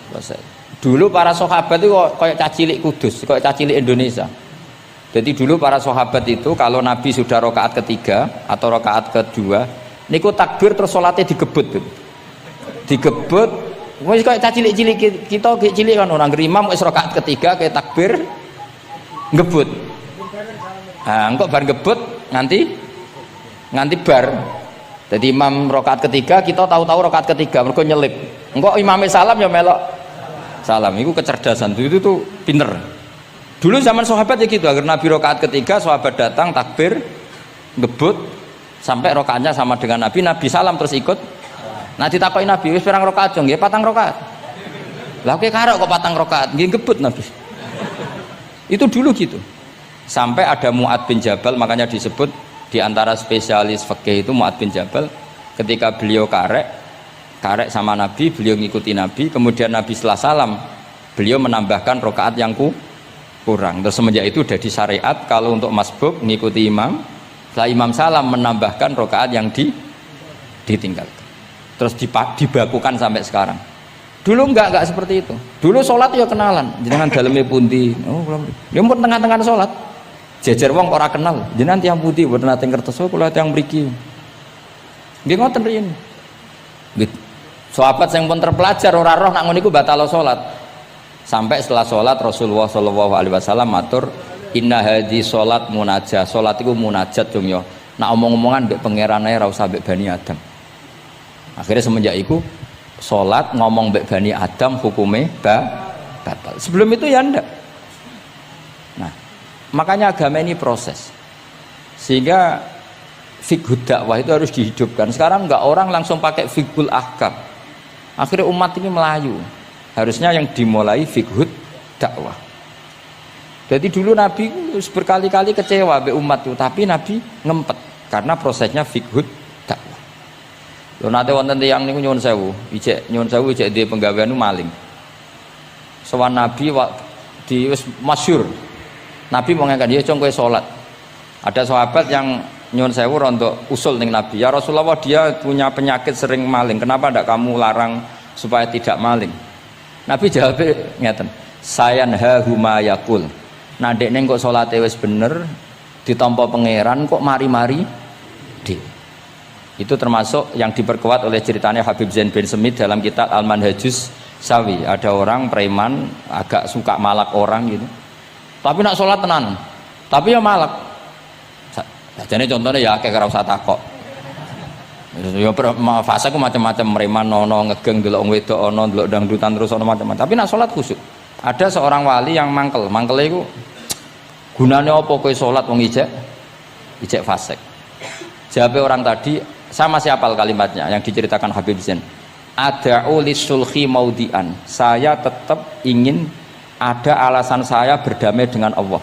proses. Dulu para sahabat itu kayak cacilik Kudus, kayak cacilik Indonesia. Jadi dulu para sahabat itu kalau Nabi sudah rakaat ketiga atau rakaat kedua, niku takbir terus sholatnya digebut. Digebut, wis kayak cacilik-cilik kita cilik kan orang imam wis rakaat ketiga kayak takbir ngebut. Nah, engkau bar ngebut nganti bar. Jadi imam rakaat ketiga kita tahu-tahu rakaat ketiga mergo nyelip. Engkau imamnya salam ya melok salam. Itu kecerdasan itu tuh pinter. Dulu zaman sahabat ya gitu, agar Nabi rakaat ketiga sahabat datang takbir ngebut sampai rakaatnya sama dengan Nabi salam terus ikut. Nah ditakoki Nabi wis pirang rakaat jong nggih 4 rakaat. Lah kowe karok kok 4 rakaat nggih ngebut Nabi. Itu dulu gitu. Sampai ada Mu'ad bin Jabal, makanya disebut di antara spesialis fikih itu Mu'ad bin Jabal, ketika beliau karek sama Nabi, beliau ngikuti Nabi, kemudian Nabi setelah salam beliau menambahkan rakaat yang kurang. Terus semenjak itu udah di syariat kalau untuk masbuk ngikuti imam, setelah imam salam menambahkan rakaat yang ditinggalkan. Terus dibakukan sampai sekarang. Dulu enggak seperti itu. Dulu sholat ya kenalan, jenengan daleme pundi. Oh, ya pun tengah-tengah sholat. Jejer wong ora kenal, jenengan tiyang pundi mboten nate ngertos kula tiyang mriki. Nggih ngoten riyen. Nggih. Sahabat yang pun terpelajar ora roh nak ngono iku batalo salat. Sampai setelah salat Rasulullah sallallahu alaihi wasallam matur inna hadhi salat munajat. Salat iku munajat dong ya. Nak omong-omongan mbek pangeran ae ora usah mbek Bani Adam. Akhirnya semenjak itu salat ngomong mbek Bani Adam hukume batal. Sebelum itu ya ndak. Nah, makanya agama ini proses. Sehingga fiqhud dakwah itu harus dihidupkan. Sekarang enggak orang langsung pakai fiqhul ahkam. Akhirnya umat ini melayu. Harusnya yang dimulai fiqhud dakwah. Jadi dulu Nabi berkali-kali kecewa be umat itu, tapi Nabi ngempet karena prosesnya fiqhud dakwah. Lho nate wonten tiyang niku nyuwun sewu, ijek di penggawean maling. Sowan Nabi di wis masyhur. Nabi mau ngangkat dia kowe salat. Ada sahabat yang nyuwun sewu rontok usul ning Nabi, ya Rasulullah dia punya penyakit sering maling, kenapa ndak kamu larang supaya tidak maling? Nabi jawab ngeten, sayanha huma yaqul. Nah dekne kok salate wis bener ditampa pangeran kok mari-mari di. Itu termasuk yang diperkuat oleh ceritanya Habib Zain bin Semit dalam kitab Al-Manhajus Sawi. Ada orang preman agak suka malak orang gitu. Tapi nak salat tenan. Tapi ya malak. Jadi contohnya ya kayak ora usah takok. Ya fase ku macam-macam preman ono ngegeng delok wong wedok ono delok dangdutan terus ono macam-macam. Tapi nak salat khusyuk. Ada seorang wali yang mangkele iku gunane apa kowe salat wong ijek fasik. Jawabe orang tadi sama masih hafal kalimatnya yang diceritakan Habib Zain. Ada'u lisulhi maudian. Saya tetap ingin ada alasan saya berdamai dengan Allah.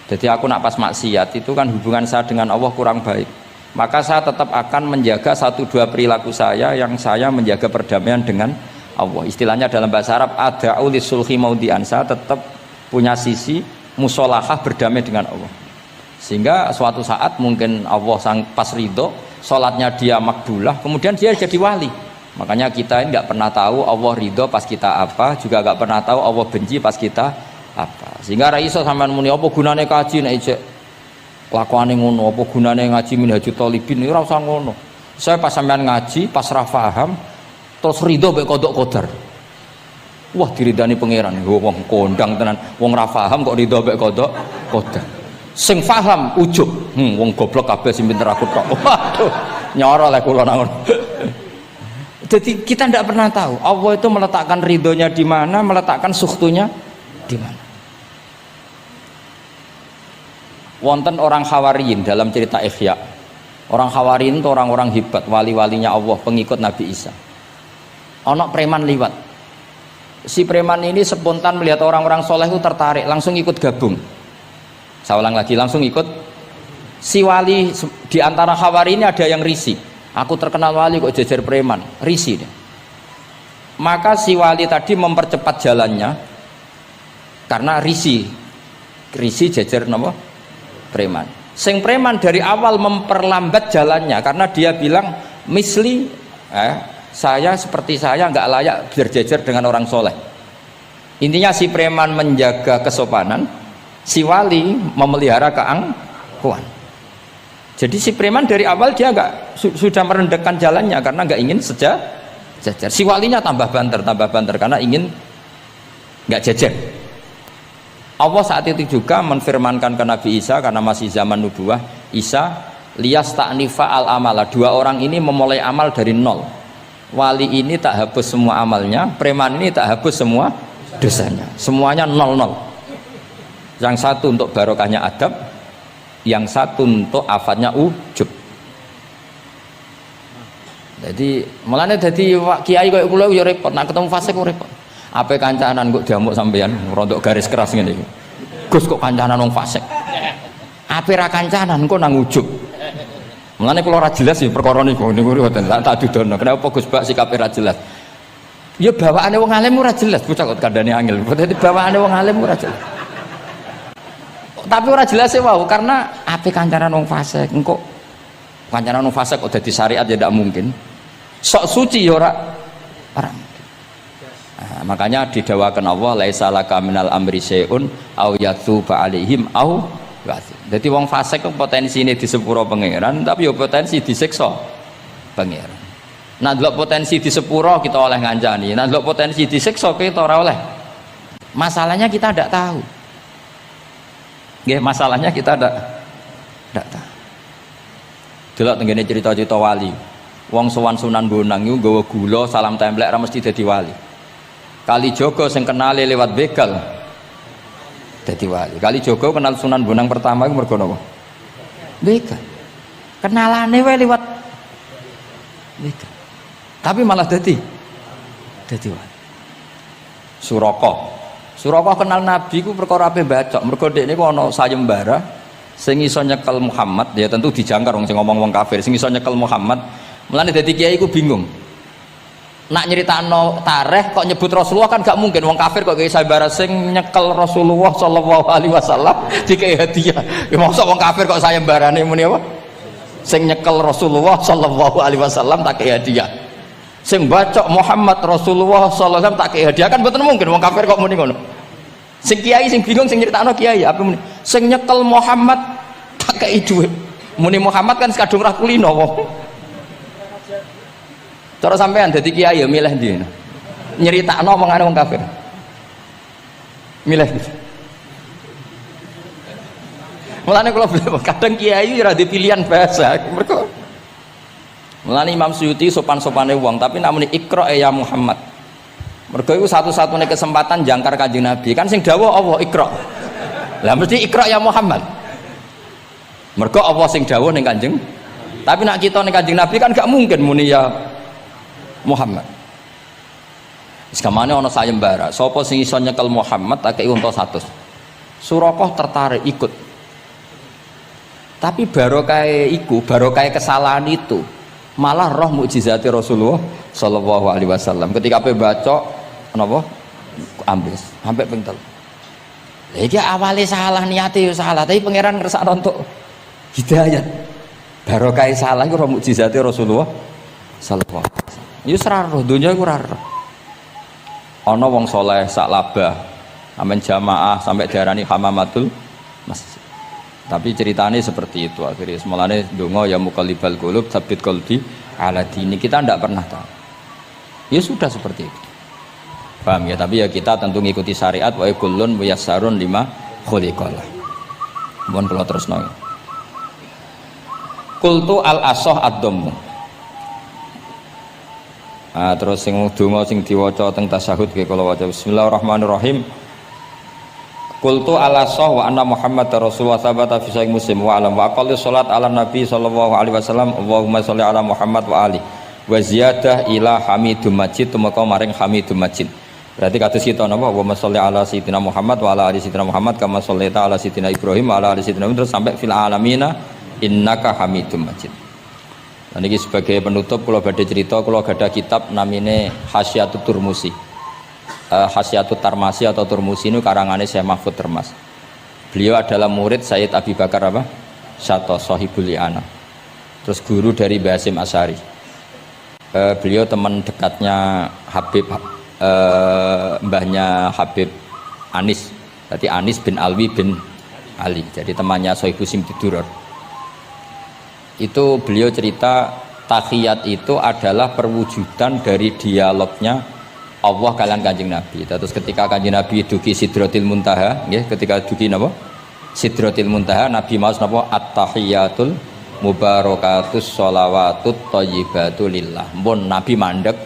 Jadi aku nak pas maksiat itu kan hubungan saya dengan Allah kurang baik. Maka saya tetap akan menjaga satu dua perilaku saya yang saya menjaga perdamaian dengan Allah. Istilahnya dalam bahasa Arab ada'u lisulhi maudian. Saya tetap punya sisi musolahah berdamai dengan Allah. Sehingga suatu saat mungkin Allah pas ridho, sholatnya dia makbulah, kemudian dia jadi wali. Makanya kita ini nggak pernah tahu Allah ridho pas kita apa, juga nggak pernah tahu Allah benci pas kita apa. Sehingga ra iso sampean muni apa gunane kaji nek ijek kelakuane ngono, apa gunane ngaji Minhajul Thalibin ora usah ngono. Saya pas sampean ngaji, pas ra paham, terus ridho mek kodok qadar. Wah diridani pangeran, wong kondang tenan, wong ra paham kok ridho mek kodok qadar. Sing paham ujub, wong goblok kabeh sing pinter aku tok. Waduh, nyoro lek kula nang. Jadi kita tidak pernah tahu Allah itu meletakkan ridhonya di mana, meletakkan sukhtunya di mana. Wonten orang Hawariyin dalam cerita Ihya. Orang Hawariyin itu orang-orang hebat, wali-walinya Allah, pengikut Nabi Isa. Ono preman liwat. Si preman ini spontan melihat orang-orang soleh itu tertarik, langsung ikut gabung. Saya ulang lagi, langsung ikut. Si wali di antara Hawari ini ada yang risih. Aku terkenal wali kok jejer preman, risih deh. Maka si wali tadi mempercepat jalannya karena risih jejer nama preman. Sing preman dari awal memperlambat jalannya karena dia bilang misli saya seperti saya nggak layak berjejer dengan orang soleh. Intinya si preman menjaga kesopanan, si wali memelihara keangkuhan. Jadi si preman dari awal dia sudah merendahkan jalannya karena nggak ingin sejajar. Si walinya tambah banter karena ingin nggak jajar. Allah saat itu juga menfirmankan ke Nabi Isa karena masih zaman nubuah, Isa liyas ta'nifa al amala. Dua orang ini memulai amal dari nol. Wali ini tak hapus semua amalnya, preman ini tak hapus semua dosanya. Semuanya nol. Yang satu untuk barokahnya adab, yang satu untuk afatnya ujub. Jadi mulane dadi kiai koyo kula yo repot, nak ketemu fasik kok repot. Ape kancanan kok diamuk sampean rontok garis keras ngene iki. Gus kok kancanan wong fasik. Ape ra kancanan kok nang ujub. Mulane kula ora jelas ya perkara niku mboten tak dudono. Kenapa Gus Bak sikape ra jelas? Ya bawaane wong alim ora jelas, bocah kok kandhane angel. Dadi bawaane wong alim ora jelas. Tapi ora jelas wae karena ape kancanan wong fasik engko kancanan wong fasik kok dadi syariat ya ndak mungkin. Sok suci ya ora. Nah, makanya didawakan Allah laisa laka minal amri syai'un au yatuba alaihim au wasi. Jadi wong fasik kok potensine disepuro pangeran tapi ya potensi disiksa pangeran. Nah delok potensi di sepuro kita oleh ngancani, nah delok potensi disiksa kita ora oleh. Masalahnya kita tidak tahu. Nggih, masalahnya kita tidak tahu. Delok tenggene cerita-cerita wali. Wong sowan Sunan Bonang iku nggawa gula salam templek ra mesti dadi wali. Kalijaga sing kenale lewat begal dadi wali. Kalijaga kenal Sunan Bonang pertama iku mergo napa? Begal. Kenalane wae lewat begal. Tapi malah dadi wali. Suraka kenal Nabi ku perkara ape bacok. Mergo dekne ku ana sayembara sing iso nyekel Muhammad, ya tentu dijangkar wong sing ngomong wong kafir, sing iso nyekel Muhammad. Mulane dadi kiai ku bingung. Nak nyeritakno tarikh kok nyebut Rasulullah kan gak mungkin wong kafir kok kiai sayembara sing nyekel Rasulullah sallallahu alaihi wasallam dikei hadiah. Ya mosok wong kafir kok sayembarane muni apa? Sing nyekel Rasulullah sallallahu alaihi wasallam tak kei hadiah. Sing bacok Muhammad Rasulullah sallallahu alaihi wasallam tak kei hadiah kan mboten mungkin wong kafir kok muni ngono. Sing kiai sing bingung sing nyeritakno kiai apa muni? Sing nyekel Muhammad tak kei dhuwit. Muni Muhammad kan sekadung ra kulino wong. Cara sampean dadi kiai ya milih ndi? Nyeritakno omongane wong kafir. Milih. Mulane kula kadang kiai ora di pilihan bahasa. Mergo mulane Imam Suyuti sopan-sopane wong tapi namune Iqra ya Muhammad. Mergo iku satu-satunya kesempatan jangkar Kanjeng Nabi. Kan sing dawuh Allah Iqra. Lah mesti Iqra ya Muhammad. Mergo Allah sing dawuh ning Kanjeng. Tapi nak kita ning Kanjeng Nabi kan gak mungkin muni ya Muhammad. Sekamane ana sayembara, sapa sing iso nyekel Muhammad tak kei unta 100. Suraka tertarik ikut. Tapi barokah iku, barokah kesalahan itu malah roh mukjizati Rasulullah sallallahu alaihi wasallam. Ketika ape baca napa ambles sampai ping 3. Lha iki awale salah niate yo salah, tapi pangeran ngersakno untuk hidayat. Barokah salah iku roh mukjizati Rasulullah sallallahu alaihi wasallam. Ya seraro dunia iku ora. Ana wong saleh sak labah amen jamaah sampai diarani hamamatul masjid. Tapi ceritanya seperti itu akhirnya semalane donga ya muqallibal qulub tsabbit qalbi ala dini. Kita ndak pernah tahu. Ya sudah seperti itu. Paham ya? Tapi ya kita tentu ngikuti syariat wa kullun muyassarun lima khuliqalah. Mohon kula terusno. Qultu al asah ad-dhammu. Terus sing donga sing diwaca teng tasyahud nggih kula waca bismillahirrahmanirrahim. Qultu ala sah wa anna Muhammad Rasulullah sabata fi sahih Muslim wa alam wa aqalli salat ala nabi sallallahu alaihi wasallam Allahumma sholli ala Muhammad wa ali wa ziyadah ila hamidum majid tumeka maring hamidum majid. Berarti kados kita napa Allahumma sholli ala sayyidina Muhammad wa ala ali sayyidina Muhammad kama shollaita ala sayyidina Ibrahim wa ala ali sayyidina terus sampai fil alamina innaka hamidum majid. Dan ini sebagai penutup kalau badhe cerita kalau ada kitab namine Hasyiatut Turmusi. Hasyiatut Tarmasi atau Turmusi ini karangannya Syekh Mahfud Termas. Beliau adalah murid Sayyid Abi Bakar apa? Syato Sohibul Li'ana. Terus guru dari Basim Asyari. Beliau teman dekatnya Habib mbahnya Habib Anis. Berarti Anis bin Alwi bin Ali. Jadi temannya Sohibu Simtiduror. Itu beliau cerita tahiyat itu adalah perwujudan dari dialognya Allah kalian Kanjeng Nabi. Terus ketika Kanjeng Nabi dugi Sidratil Muntaha, ya, ketika dugi napa? Sidratil Muntaha, Nabi maos napa? At-tahiyatul mubarakatus sholawatut thayyibatu lillah. Mun Nabi mandek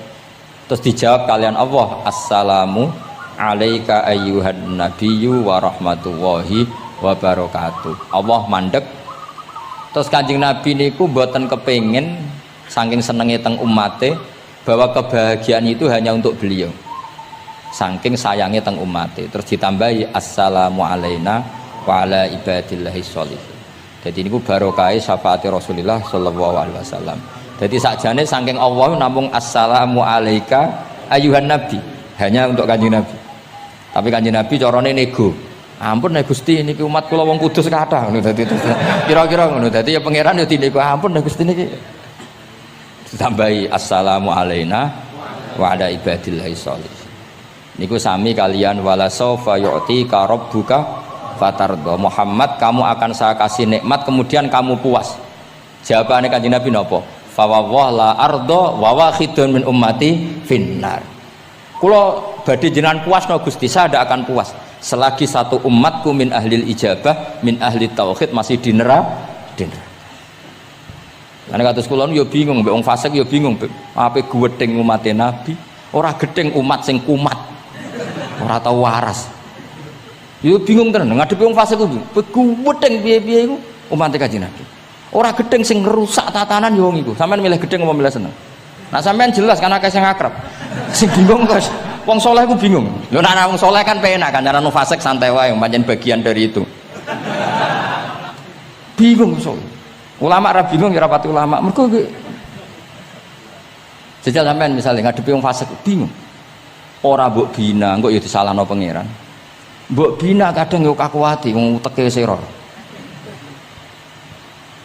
terus dijawab kalian Allah, assalamu alaika ayyuhan nabiyyu wa rahmatullahi wa barakatuh. Allah mandek. Terus Kanjeng Nabi niku mboten kepengin saking senenge teng umate bahwa kebahagiaan itu hanya untuk beliau. Saking sayangnya teng umate. Terus ditambahi assalamu alaina wa ala ibadillahi sholihin. Jadi niku barokah syafaat Rasulullah sallallahu alaihi wasallam. Jadi sakjane saking Allah namung assalamu alaika ayyuhan nabi, hanya untuk Kanjeng Nabi. Tapi Kanjeng Nabi carane nego. Ampun nek Gusti niki umat kula wong kudus kathah ngono dadi kira-kira ngono dadi ya pangeran ya dinego ampun nek Gusti niki ditambahi assalamu alaina wa ala ibadillahi sholihin. Niku sami kalian wala saufa yu'tika rabbuka fatardo. Muhammad kamu akan saya kasih nikmat kemudian kamu puas. Jawabannya Kanjeng Nabi napa? fa la ardo wa wahidun min ummati finnar. Kula badhe jenengan puas no Gusti, saya tidak akan puas selagi satu umatku min ahlil ijabah, min ahli tauhid masih di neraka. Ana kados kula yo bingung mbek wong fasik yo bingung ape gedeng umat Nabi, ora gedeng umat sing kumat. Ora tau waras. Yo bingung tenan ngadepi wong fasik ku. Gedeng piye-piye iku umat Kanjeng Nabi. Ora gedeng sing ngerusak tatanan yo wong iku. Sampeyan milih gedeng apa milih seneng? Nah sampean jelas kan akeh sing akrab. Sing bingung kok wong saleh ku bingung. Lho nek wong saleh kan penak kan cara nu fasik santai wae pancen bagian dari itu. Bingung saleh. Ulama ra bingung ya rapati ulama. Mergo jajal sampean misalnya ngadepi wong fasik bingung. Ora mbok bina, engko ya disalahno pangeran. Mbok bina kadang yo kakuwati wong uteke sira.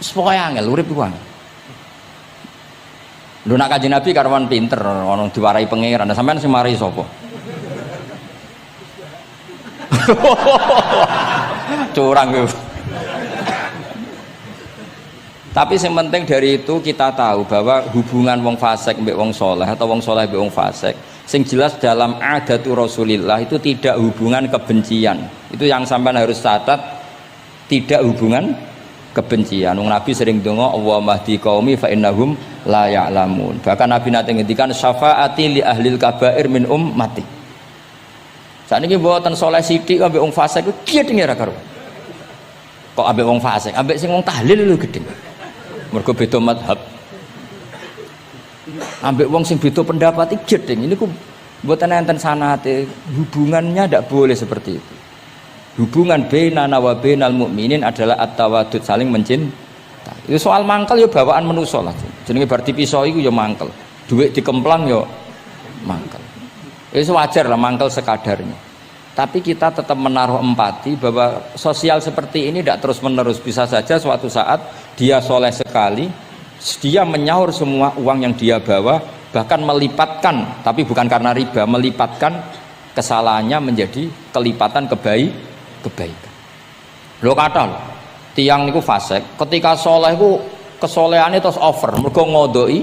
Wis pokoke angel urip iku angel. Lho nak Kanjeng Nabi karwan pinter ana diwarai pangeran. Sampean sing mari sapa? Curang yo. Tapi yang penting dari itu kita tahu bahwa hubungan wong fasik mbek wong soleh atau wong soleh mbek wong fasik, sing jelas dalam adatu Rasulillah itu tidak hubungan kebencian. Itu yang sampean harus catat, tidak hubungan kebencian. Wong Nabi sering donga Allahumma hdi qaumi fa innahum la ya'lamun. Bahkan Nabi nate ngendikan syafaati li ahlil kabair min ummati. Sakniki mboten soleh sithik ambek wong fasik ku gedhe ora karo. Kok ambek wong fasik, ambek sing wong tahlil lho gedhe. Mergo beda madhab ambek wong sing beda pendapat iki gedeng ini ku mboten enten sanate, hubungannya tidak boleh seperti itu. Hubungan bainana wa bainal mukminin adalah at-tawaddud, saling mencintai. Itu soal mangkel ya bawaan manusa lah, jenenge bar dipisah iku ya mangkel, duit dikemplang ya mangkel. Itu wajar lah mangkel sekadarnya, tapi kita tetap menaruh empati bahwa sosial seperti ini tidak terus menerus. Bisa saja suatu saat dia soleh sekali, dia menyaur semua uang yang dia bawa, bahkan melipatkan, tapi bukan karena riba, melipatkan kesalahannya menjadi kelipatan kebaikan. Lo kata lo, tiang niku fasik, ketika soleh ku kesolehannya terus over, mergo ngodoi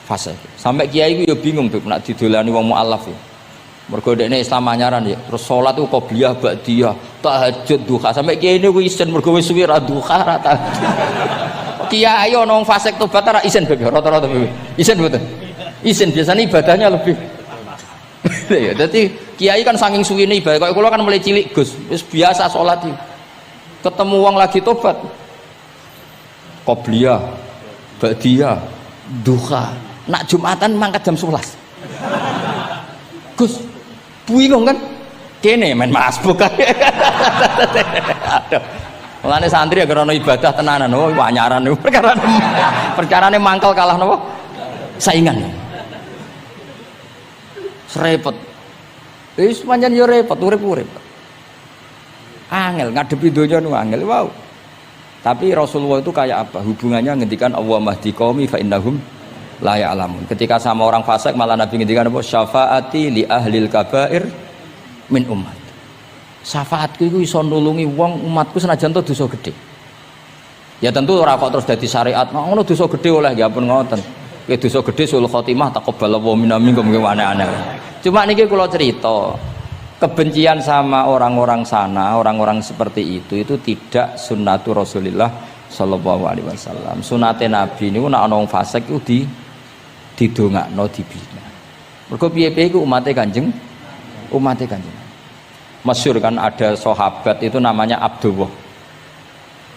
fasik. Sampai kiai ku ya bingung tuh, nak didolani wong mualaf ya. Mergo dekne Islam anyaran ya, terus salat ku qobliyah ba'diyah, tahajud duha. Sampai kiai niku isen mergo wis suwi ra duha ra tahajud. Kiai ana wong fasik tobat ra isen beb rata-rata beb. Isen mboten. Isen biasanya ibadahnya lebih. Ya dadi kiai kan saking suwine ibadah. Kaya kula kan mulai cilik Gus, wis biasa salat iki. Ketemu wong lagi tobat. Qobliyah, ba'diyah, duha. Nak Jumatan mangkat jam 11. Gus bingung kan, kene main masbuk kan. Aduh, mulane santri agar ono ibadah tenanan, oh wanyaran niku perkarane mangkel kalah napa? Saingan. Repot. Wis pancen yo repot, urip-urip. Angel ngadepi donya nu angel, wow. Tapi Rasulullah itu kayak apa? Hubungannya ngendikan Allahumma hdi qaumi fa innahum la ya'lamun. Ketika sama orang fasik malah Nabi ngendikan apa? Syafaati li ahlil kabair min umat. Syafaatku iku iso nulungi wong umatku senajan to dosa gedhe. Ya tentu ora kok terus dadi syariat. Ngono dosa gedhe oleh ya pun ngoten. Kowe dosa gedhe sul khotimah taqabbalallahu minna minkum aneh-aneh. Cuma niki kula cerita, kebencian sama orang-orang sana, orang-orang seperti itu tidak sunnatur Rasulillah sallallahu alaihi wasallam. Sunate Nabi niku nek ana wong fasik iku didongakno dibina. Mergo piye-piye iku umate Kanjeng masyhur kan ada sahabat itu namanya Abdullah.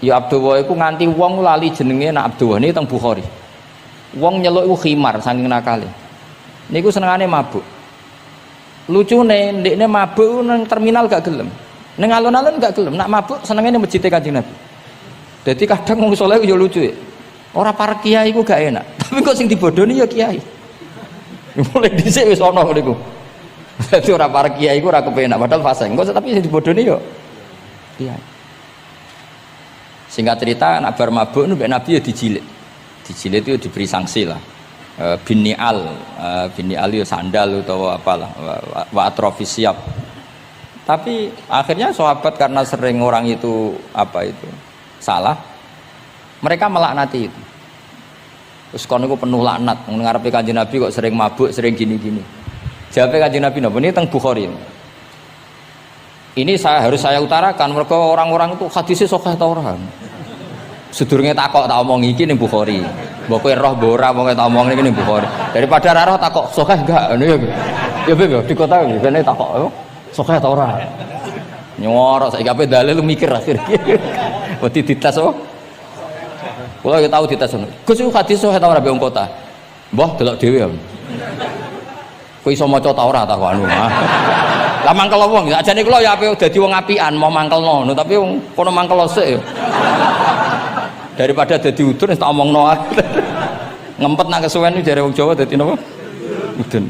Ya Abdullah iku nganti wong lali jenenge nak Abdullah ini teng Bukhari. Wong nyeluk iku khimar saking nakale. Niku senengane mabuk. Lucune ndekne mabuk nang terminal gak gelem. Ning alun-alun gak gelem, nak mabuk senengane masjid Kanjeng Nabi. Jadi kadang wong saleh yo lucu ya. Ora para kiai iku gak enak, tapi kok sing dibodoni ya kiai. Mulai dhisik wis ana niku. Dadi ora para kiai iku ora kepenak padahal fasik. Kok tapi sing dibodoni yo kiai. Singkat cerita nak bar mabuk niku Nabi ya dijilid. Dijilid itu diberi sanksi lah. Binial itu sandal atau apalah wa atrofis siap. Tapi akhirnya sahabat karena sering orang itu salah, mereka melaknati itu. Terus kon niku penuh laknat, ngarepe Kanjeng Nabi kok sering mabuk, sering gini-gini. Jawabe Kanjeng Nabi napa? Ini teng Bukhari. Ini harus saya utarakan mergo orang-orang itu hadisnya sahih ta ora. Sedurunge takok tak omong iki ning Bukhari. Mbok kowe roh mbok ora pokoke tak omong iki ning Bukhari. Daripada ra roh takok sahih enggak ngono ya. Ya Beb, di kota kene takok sahih ta ora. Nyorok saiki ape dalil mikir akhir. Wedi dites oh. Kula ya tau dites ngono. Gus iku hadis sahih ta ora be wong kota? Mbah delok dhewe ya. Kowe iso maca ta ora tak anu. Lah mangkel wong, ajane kula ya ape dadi wong apian mau mangkelno, tapi wong kono mangkel sik ya. Daripada dadi udun tak omongno ae. Ngempet nak kesuwen iki jare wong Jawa dadi napa? Udun.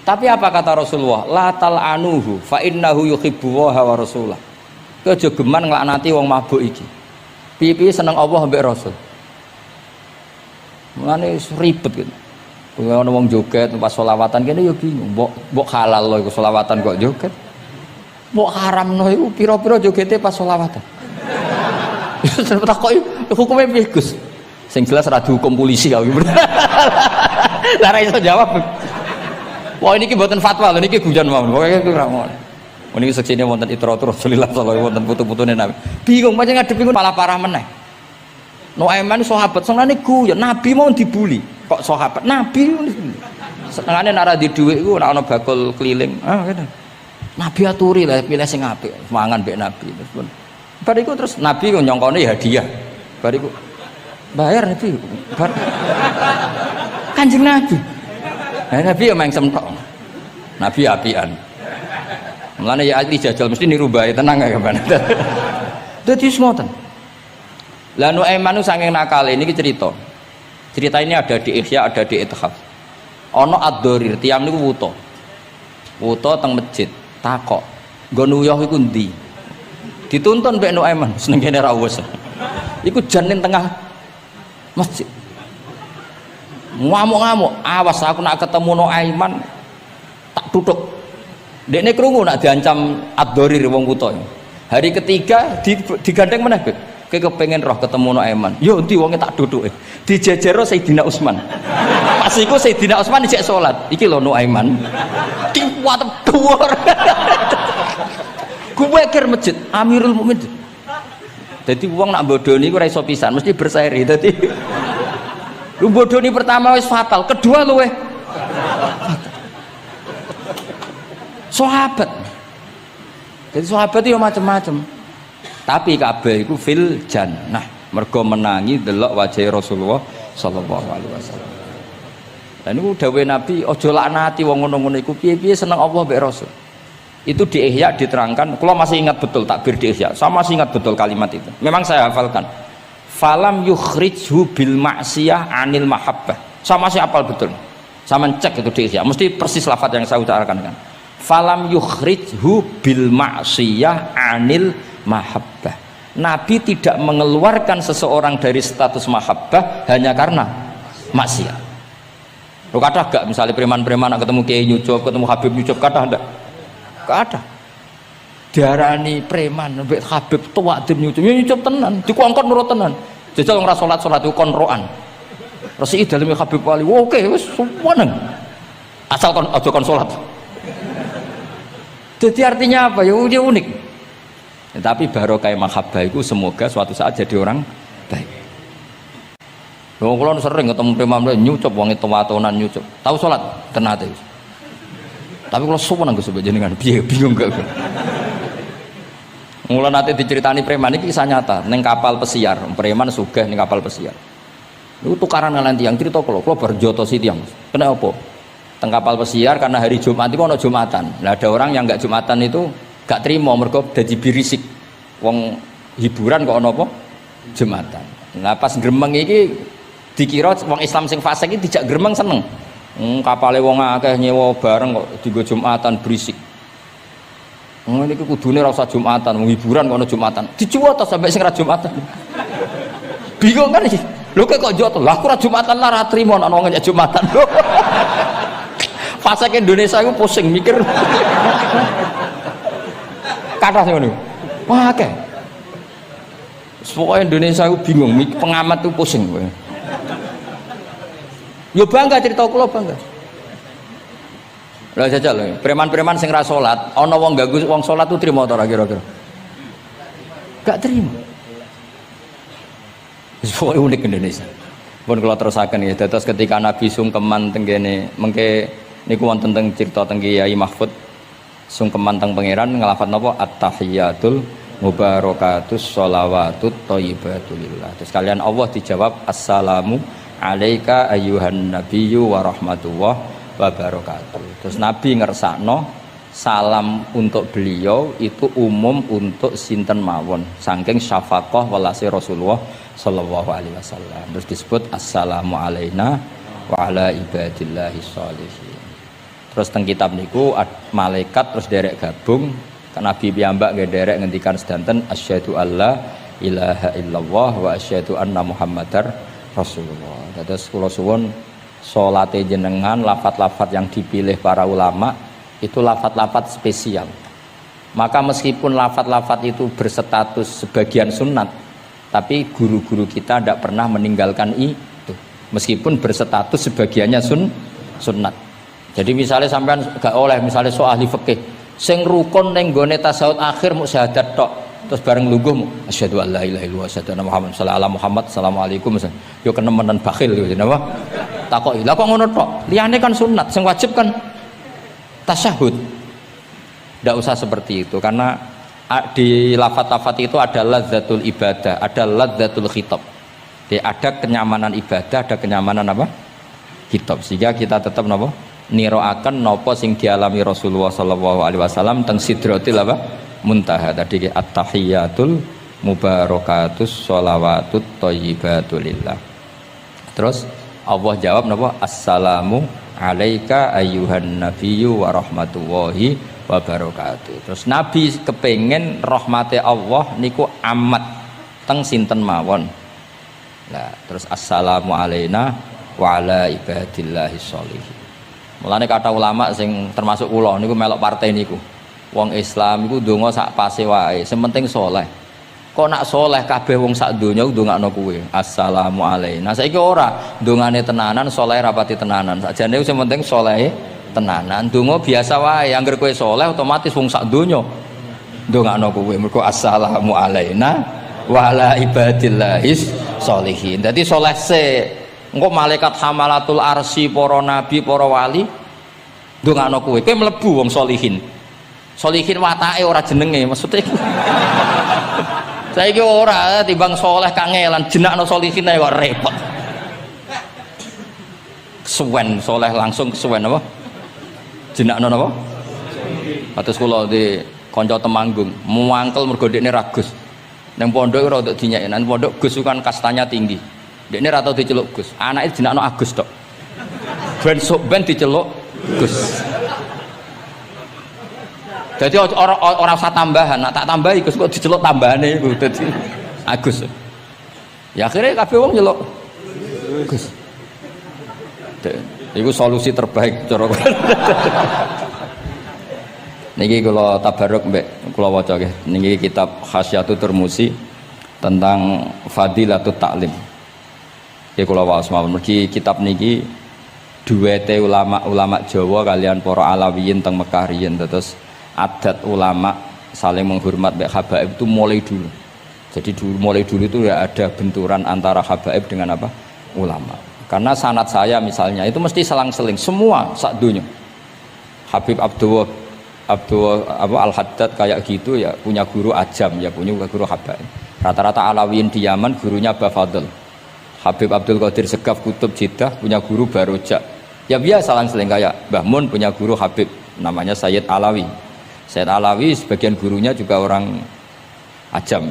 Tapi apa kata Rasulullah? La tal'anuhu fa innahu yuhibbu wa rasulah. Kowe aja geman nglaknati wong mabuk iki. Piye-piye seneng Allah mbek Rasul. Mulane ribet gitu. Kowe ana wong joget pas selawatan kene ya bingung, mbok halal lho iku selawatan kok joget. Mbok haramno iku pira-pira jogete pas selawatan. Terus takoki hukume piye Gus? Sing jelas ora dihukum polisi kok. Lah ra iso jawab. Wah niki mboten fatwa lho niki guyon mawon. Pokoke iku ra ngono. Niki seksine wonten itratur Rasulullah sallallahu wonten putu-putune Nabi. Bingung pancen ngadepi malah parah meneh. Nuaiman sahabat senengane guyon, Nabi mau dibuli. Kok sahabat Nabi senengane nek ora di dhuwit iku nek ana bakul keliling. Ngene. Nabi aturi lah pilih sing apik, mangan mbek Nabi. Bariku terus Nabi kok nyongkone hadiah. Bariku bayar Nabi. Kanjeng Nabi. Nabi ya mengsem tok. Nabi apian. Mulane ya ahli jajal mesti niru bae tenang ya kan. Dadi ngoten. Lah Nuaiman saking nakale niki cerita. Cerita ini ada di Ihya, ada di Ithaf. Ana ad-Dharir, tiyang niku wuta. Wuta teng masjid, takok. Nggon uyah iku ndi? Dituntun mbek Nuaiman, seneng kene ra wis. Iku jan ning tengah masjid. Ngamuk-ngamuk, awas aku nak ketemu Nuaiman tak tutuk. Dekne krungu nak diancam ad-Dharir wong wuta. Hari ketiga digandeng meneh, Beb. Kowe kepengin roh ketemu Nuaiman. Yo endi wonge tak duduke. Dijejero Sayyidina Utsman. Pas iku Sayyidina Utsman isih salat. Iki lho Nuaiman. Diwatep dhuwur. Kuwe kir masjid Amirul Mukminin. Dadi wong nak bodoni ku ora iso pisan, mesti berseri. Dadi lu bodoni pertama wis fatal, kedua luweh sahabat. Jadi sahabat itu macam-macam. Tapi kabeh iku fil jannah. Mergo menangi delok wajah Rasulullah sallallahu alaihi wasallam. Lah niku dawuh Nabi, aja laknati wong ngono-ngono iku piye-piye seneng Allah mbek Rasul. Itu di Ihya diterangkan, kula masih ingat betul takbir di Ihya. Saya masih ingat betul kalimat itu. Memang saya hafalkan. Falam yukhrijhu bil ma'siyah anil mahabbah. Saya masih hafal betul. Saya mencek itu di Ihya. Mesti persis lafaz yang saya utarakan kan. Falam yukhrijhu bil ma'siyah anil mahabbah. Nabi tidak mengeluarkan seseorang dari status mahabbah hanya karena maksiat. Lo kata gak misalnya preman-preman ketemu Kiai nyucup, ketemu Habib nyucup, kata enggak? Gak ada. Diarani preman, mbek Habib tua dem nyucup, ya nyucup tenan, dikongkon nurut tenan. Jajal ora salat itu konroan. Resi daleme Habib wali, oke wis suweneng. Asal kon aja kon salat. Jadi artinya apa? Ya unik. Tapi barokah mahabbah itu semoga suatu saat jadi orang baik. Lho kula sering ketemu preman nyucup wong tua-tuanan nyucup. Tahu salat tenate. Tapi kula suwen Gus jenengan piye bingung gak. Mula nate diceritani preman iki kisah nyata ning kapal pesiar. Preman sugih ning kapal pesiar. Niku tukaran kalian tiyang cerita kula berjotosi tiyang. Kena apa? Teng kapal pesiar karena hari Jumat itu ana Jumatan. Lah ada orang yang enggak Jumatan itu gak terima mergo dadi birisik. Wong hiburan kok ana apa? Jumatan. Nah pas gremeng iki dikira wong Islam sing fasik iki dijak gremeng seneng. Kapale wong akeh nyewa bareng kok dienggo Jumatan berisik. Ngene iki kudune ora usah Jumatan, wong hiburan kok ana Jumatan. Dicuwo to sampai sing ra Jumatan. Bingung kan iki. Lho kok joto? Lah aku ora Jumatan lah ra trimo nek wong nyek Jumatan. Fasik Indonesia iku pusing mikir. Kathah sing ngono. Wah akeh. Pokoke Indonesia iku bingung, pengamat tuh pusing kowe. Yo bangga cerita kula bangga. Lah jajal preman-preman sing ra salat, ana wong ganggu wong salat tuh trimo ta ora kira-kira? Gak terima. Wis unik Indonesia. Pun kula terusaken ya, dados ketika Nabi sungkeman teng kene mengke niku wonten teng crita teng Kiai Mahfud sungkeman teng pangeran nglafat napa at-tahiyatul mubarakatus sholawatut thayyibatulillah. Terus kalian Allah dijawab assalamu alaika ayyuhan nabiyyu wa rahmatullah wa barakatuh. Terus Nabi ngersakno salam untuk beliau itu umum untuk sinten mawon saking syafaqah welase Rasulullah sallallahu alaihi wasallam. Terus disebut assalamu alaina wa ala ibadillahi sholihin. Terus teng kitab niku malaikat terus derek gabung Nabi piyambak nggih derek ngendikan sedanten asyhadu alla ilaha illallah wa asyhadu anna muhammadar rasulullah. Terus kula suwun salate jenengan lafat-lafat yang dipilih para ulama itu lafat-lafat spesial. Maka meskipun lafat-lafat itu berstatus sebagian sunat, tapi guru-guru kita tidak pernah meninggalkan itu meskipun berstatus sebagiannya sunnat. Jadi misalnya sampean gak oleh misalnya soal ahli fikih sing rukun ning gone tasawuf akhir mu syahadat tok terus bareng lungguh asyhadu alla ilaha illallah asyhadu anna muhammad sallallahu Muhammad assalamualaikum yo kenemenan bakhil yo napa takoki lha kok ngono tok liyane kan sunat sing wajib kan tasyahud. Ndak usah seperti itu karena di lafaz-lafaz itu ada lazzatul ibadah, ada lazzatul khitab. Jadi ada kenyamanan ibadah, ada kenyamanan apa? Khitab. Sehingga kita tetap napa? Niroaken napa sing dialami Rasulullah sallallahu alaihi wasallam teng sidratil apa? Muntaha. Tadi at-tahiyatul mubarakatus sholawatut thayyibatulillah. Terus Allah jawab napa? Assalamu alaika ayyuhan nabiyyu wa rahmatullahi wa barakatuh. Terus Nabi kepengen rahmati Allah niku amat teng sinten mawon. Nah, terus assalamu alaina wa ala ibadillahi sholihin. Mulane kata ulama sing termasuk kula niku melok partai niku. Wong Islam iku ndonga sak pase wae, sing penting saleh. Kok nak saleh kabeh wong sak donya ndongakno kuwe. Assalamu alaina. Saiki ora ndongane tenanan, saleh rapati tenanan. Sakjane sing penting saleh tenanan. Ndonga biasa wae, anggere kowe saleh otomatis wong sak donya ndongakno kuwe. Mergo assalamu alaina wa ala ibadillahis sholihin. Dadi saleh se engko malaikat hamalatul arsy para nabi para wali ndongakno kowe kowe mlebu wong sholihin. Sholihin watake ora jenenge maksudnya saiki ora timbang saleh kangelan jenakno sholihin ae kok repot kesuwen saleh langsung kesuwen apa jenakno napa atus kula di kanca Temanggung muangkel mergo dekne ragus nang pondok ora untuk dinyek nang pondok Gus kan kastanya tinggi dekne ra tau diceluk Gus anake jenakno Agus tok ben sok ben diceluk Gus. Jadi orang usah tambahan, nak tak tambahi Gus kok diceluk tambahane iku dadi Agus. Ya akhirnya kabeh wong nyeluk Gus. Iku solusi terbaik cara niki kula tabarruk mbek kula waca nggih. Niki kitab Khasyatul Turmusi tentang Fadilatut Ta'lim. Iki kula waos mawon mergi kitab niki duwete ulama-ulama Jawa kalian para Alawiyin teng Mekah riyen terus adat ulama saling menghormat mbek habaib itu mulai dulu. Jadi mulai dulu itu ya ada benturan antara habaib dengan apa? Ulama. Karena sanad saya misalnya itu mesti selang-seling semua sak dunya. Habib Abdul Al-Haddad kayak gitu ya punya guru ajam ya punya guru habaib. Rata-rata Alawiyin di Yaman gurunya Bafadl. Habib Abdul Qadir Segaf Kutub Jeddah punya guru Barojak. Ya biasa selang-seling kayak Mbah Mun punya guru Habib namanya Sayyid Alawi. Sayyid Alawi sebagian gurunya juga orang ajam.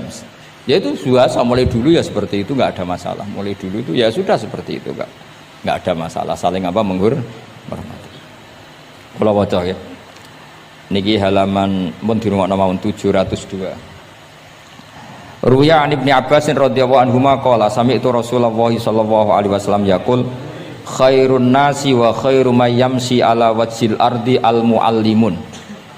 Ya itu biasa mulai dulu ya seperti itu nggak ada masalah. Mulai dulu itu ya sudah seperti itu nggak ada masalah saling apa menghormati. Kula waca ya. Niki halaman pun di rumah nomor 702. Ruya an Ibnu Abbas radhiyallahu anhuma qala sami'tu Rasulullah sallallahu alaihi wasallam yaqul khairun nasi wa khairu may yamshi ala wajhil ardi al muallimun.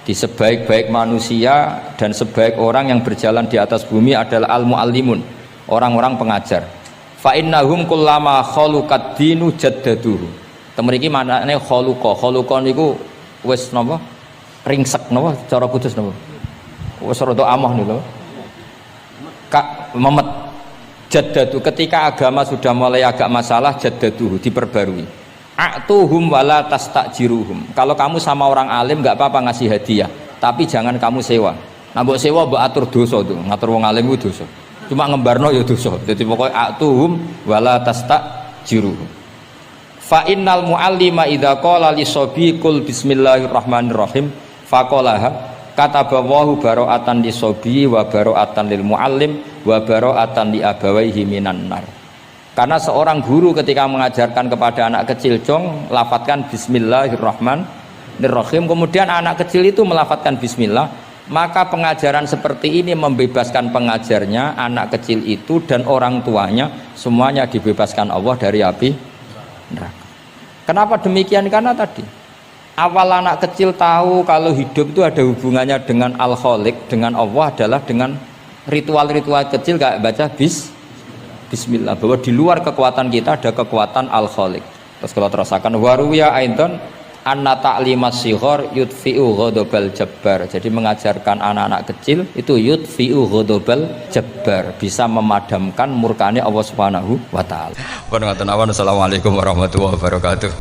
Di sebaik-baik manusia dan sebaik orang yang berjalan di atas bumi adalah al muallimun, orang-orang pengajar. Fa innahum kullama khaluqad dinu jaddaduhu. Temen iki manane khaluqa niku wis napa? Ringsek napa cara kudus napa? Wis rada amah niku lho. Memet jaddadu ketika agama sudah mulai agak masalah jaddaduhu diperbarui. A'tuhum wala tastajiruhum. Kalau kamu sama orang alim enggak apa-apa ngasih hadiah, tapi jangan kamu sewa. Nah mbok sewa mbok atur dosa tuh, ngatur wong alim ku dosa. Cuma ngembarno ya dosa. Jadi pokoknya a'tuhum wala tastajiruhum. Fa innal muallima idza qala li sabi qul bismillahirrahmanirrahim faqalaha katabawahu bara'atan li sabi wa bara'atan lil muallim wa bara'atan li abawaihi minan nar. Karena seorang guru ketika mengajarkan kepada anak kecil jong lafadzkan bismillahirrahmanirrahim, kemudian anak kecil itu melafadzkan bismillah, maka pengajaran seperti ini membebaskan pengajarnya, anak kecil itu dan orang tuanya semuanya dibebaskan Allah dari api neraka. Kenapa demikian? Karena tadi awal anak kecil tahu kalau hidup itu ada hubungannya dengan Al-Khaliq, dengan Allah adalah dengan ritual-ritual kecil kayak baca bismillah, bahwa di luar kekuatan kita ada kekuatan Al-Khaliq. Terus kalau terasakan waruya aidan anna ta'limas sighar yudfi'u ghadabal jabbar. Jadi mengajarkan anak-anak kecil itu yudfi'u ghadabal jabbar, bisa memadamkan murkanya Allah Subhanahu wa taala. Assalamualaikum warahmatullahi wabarakatuh.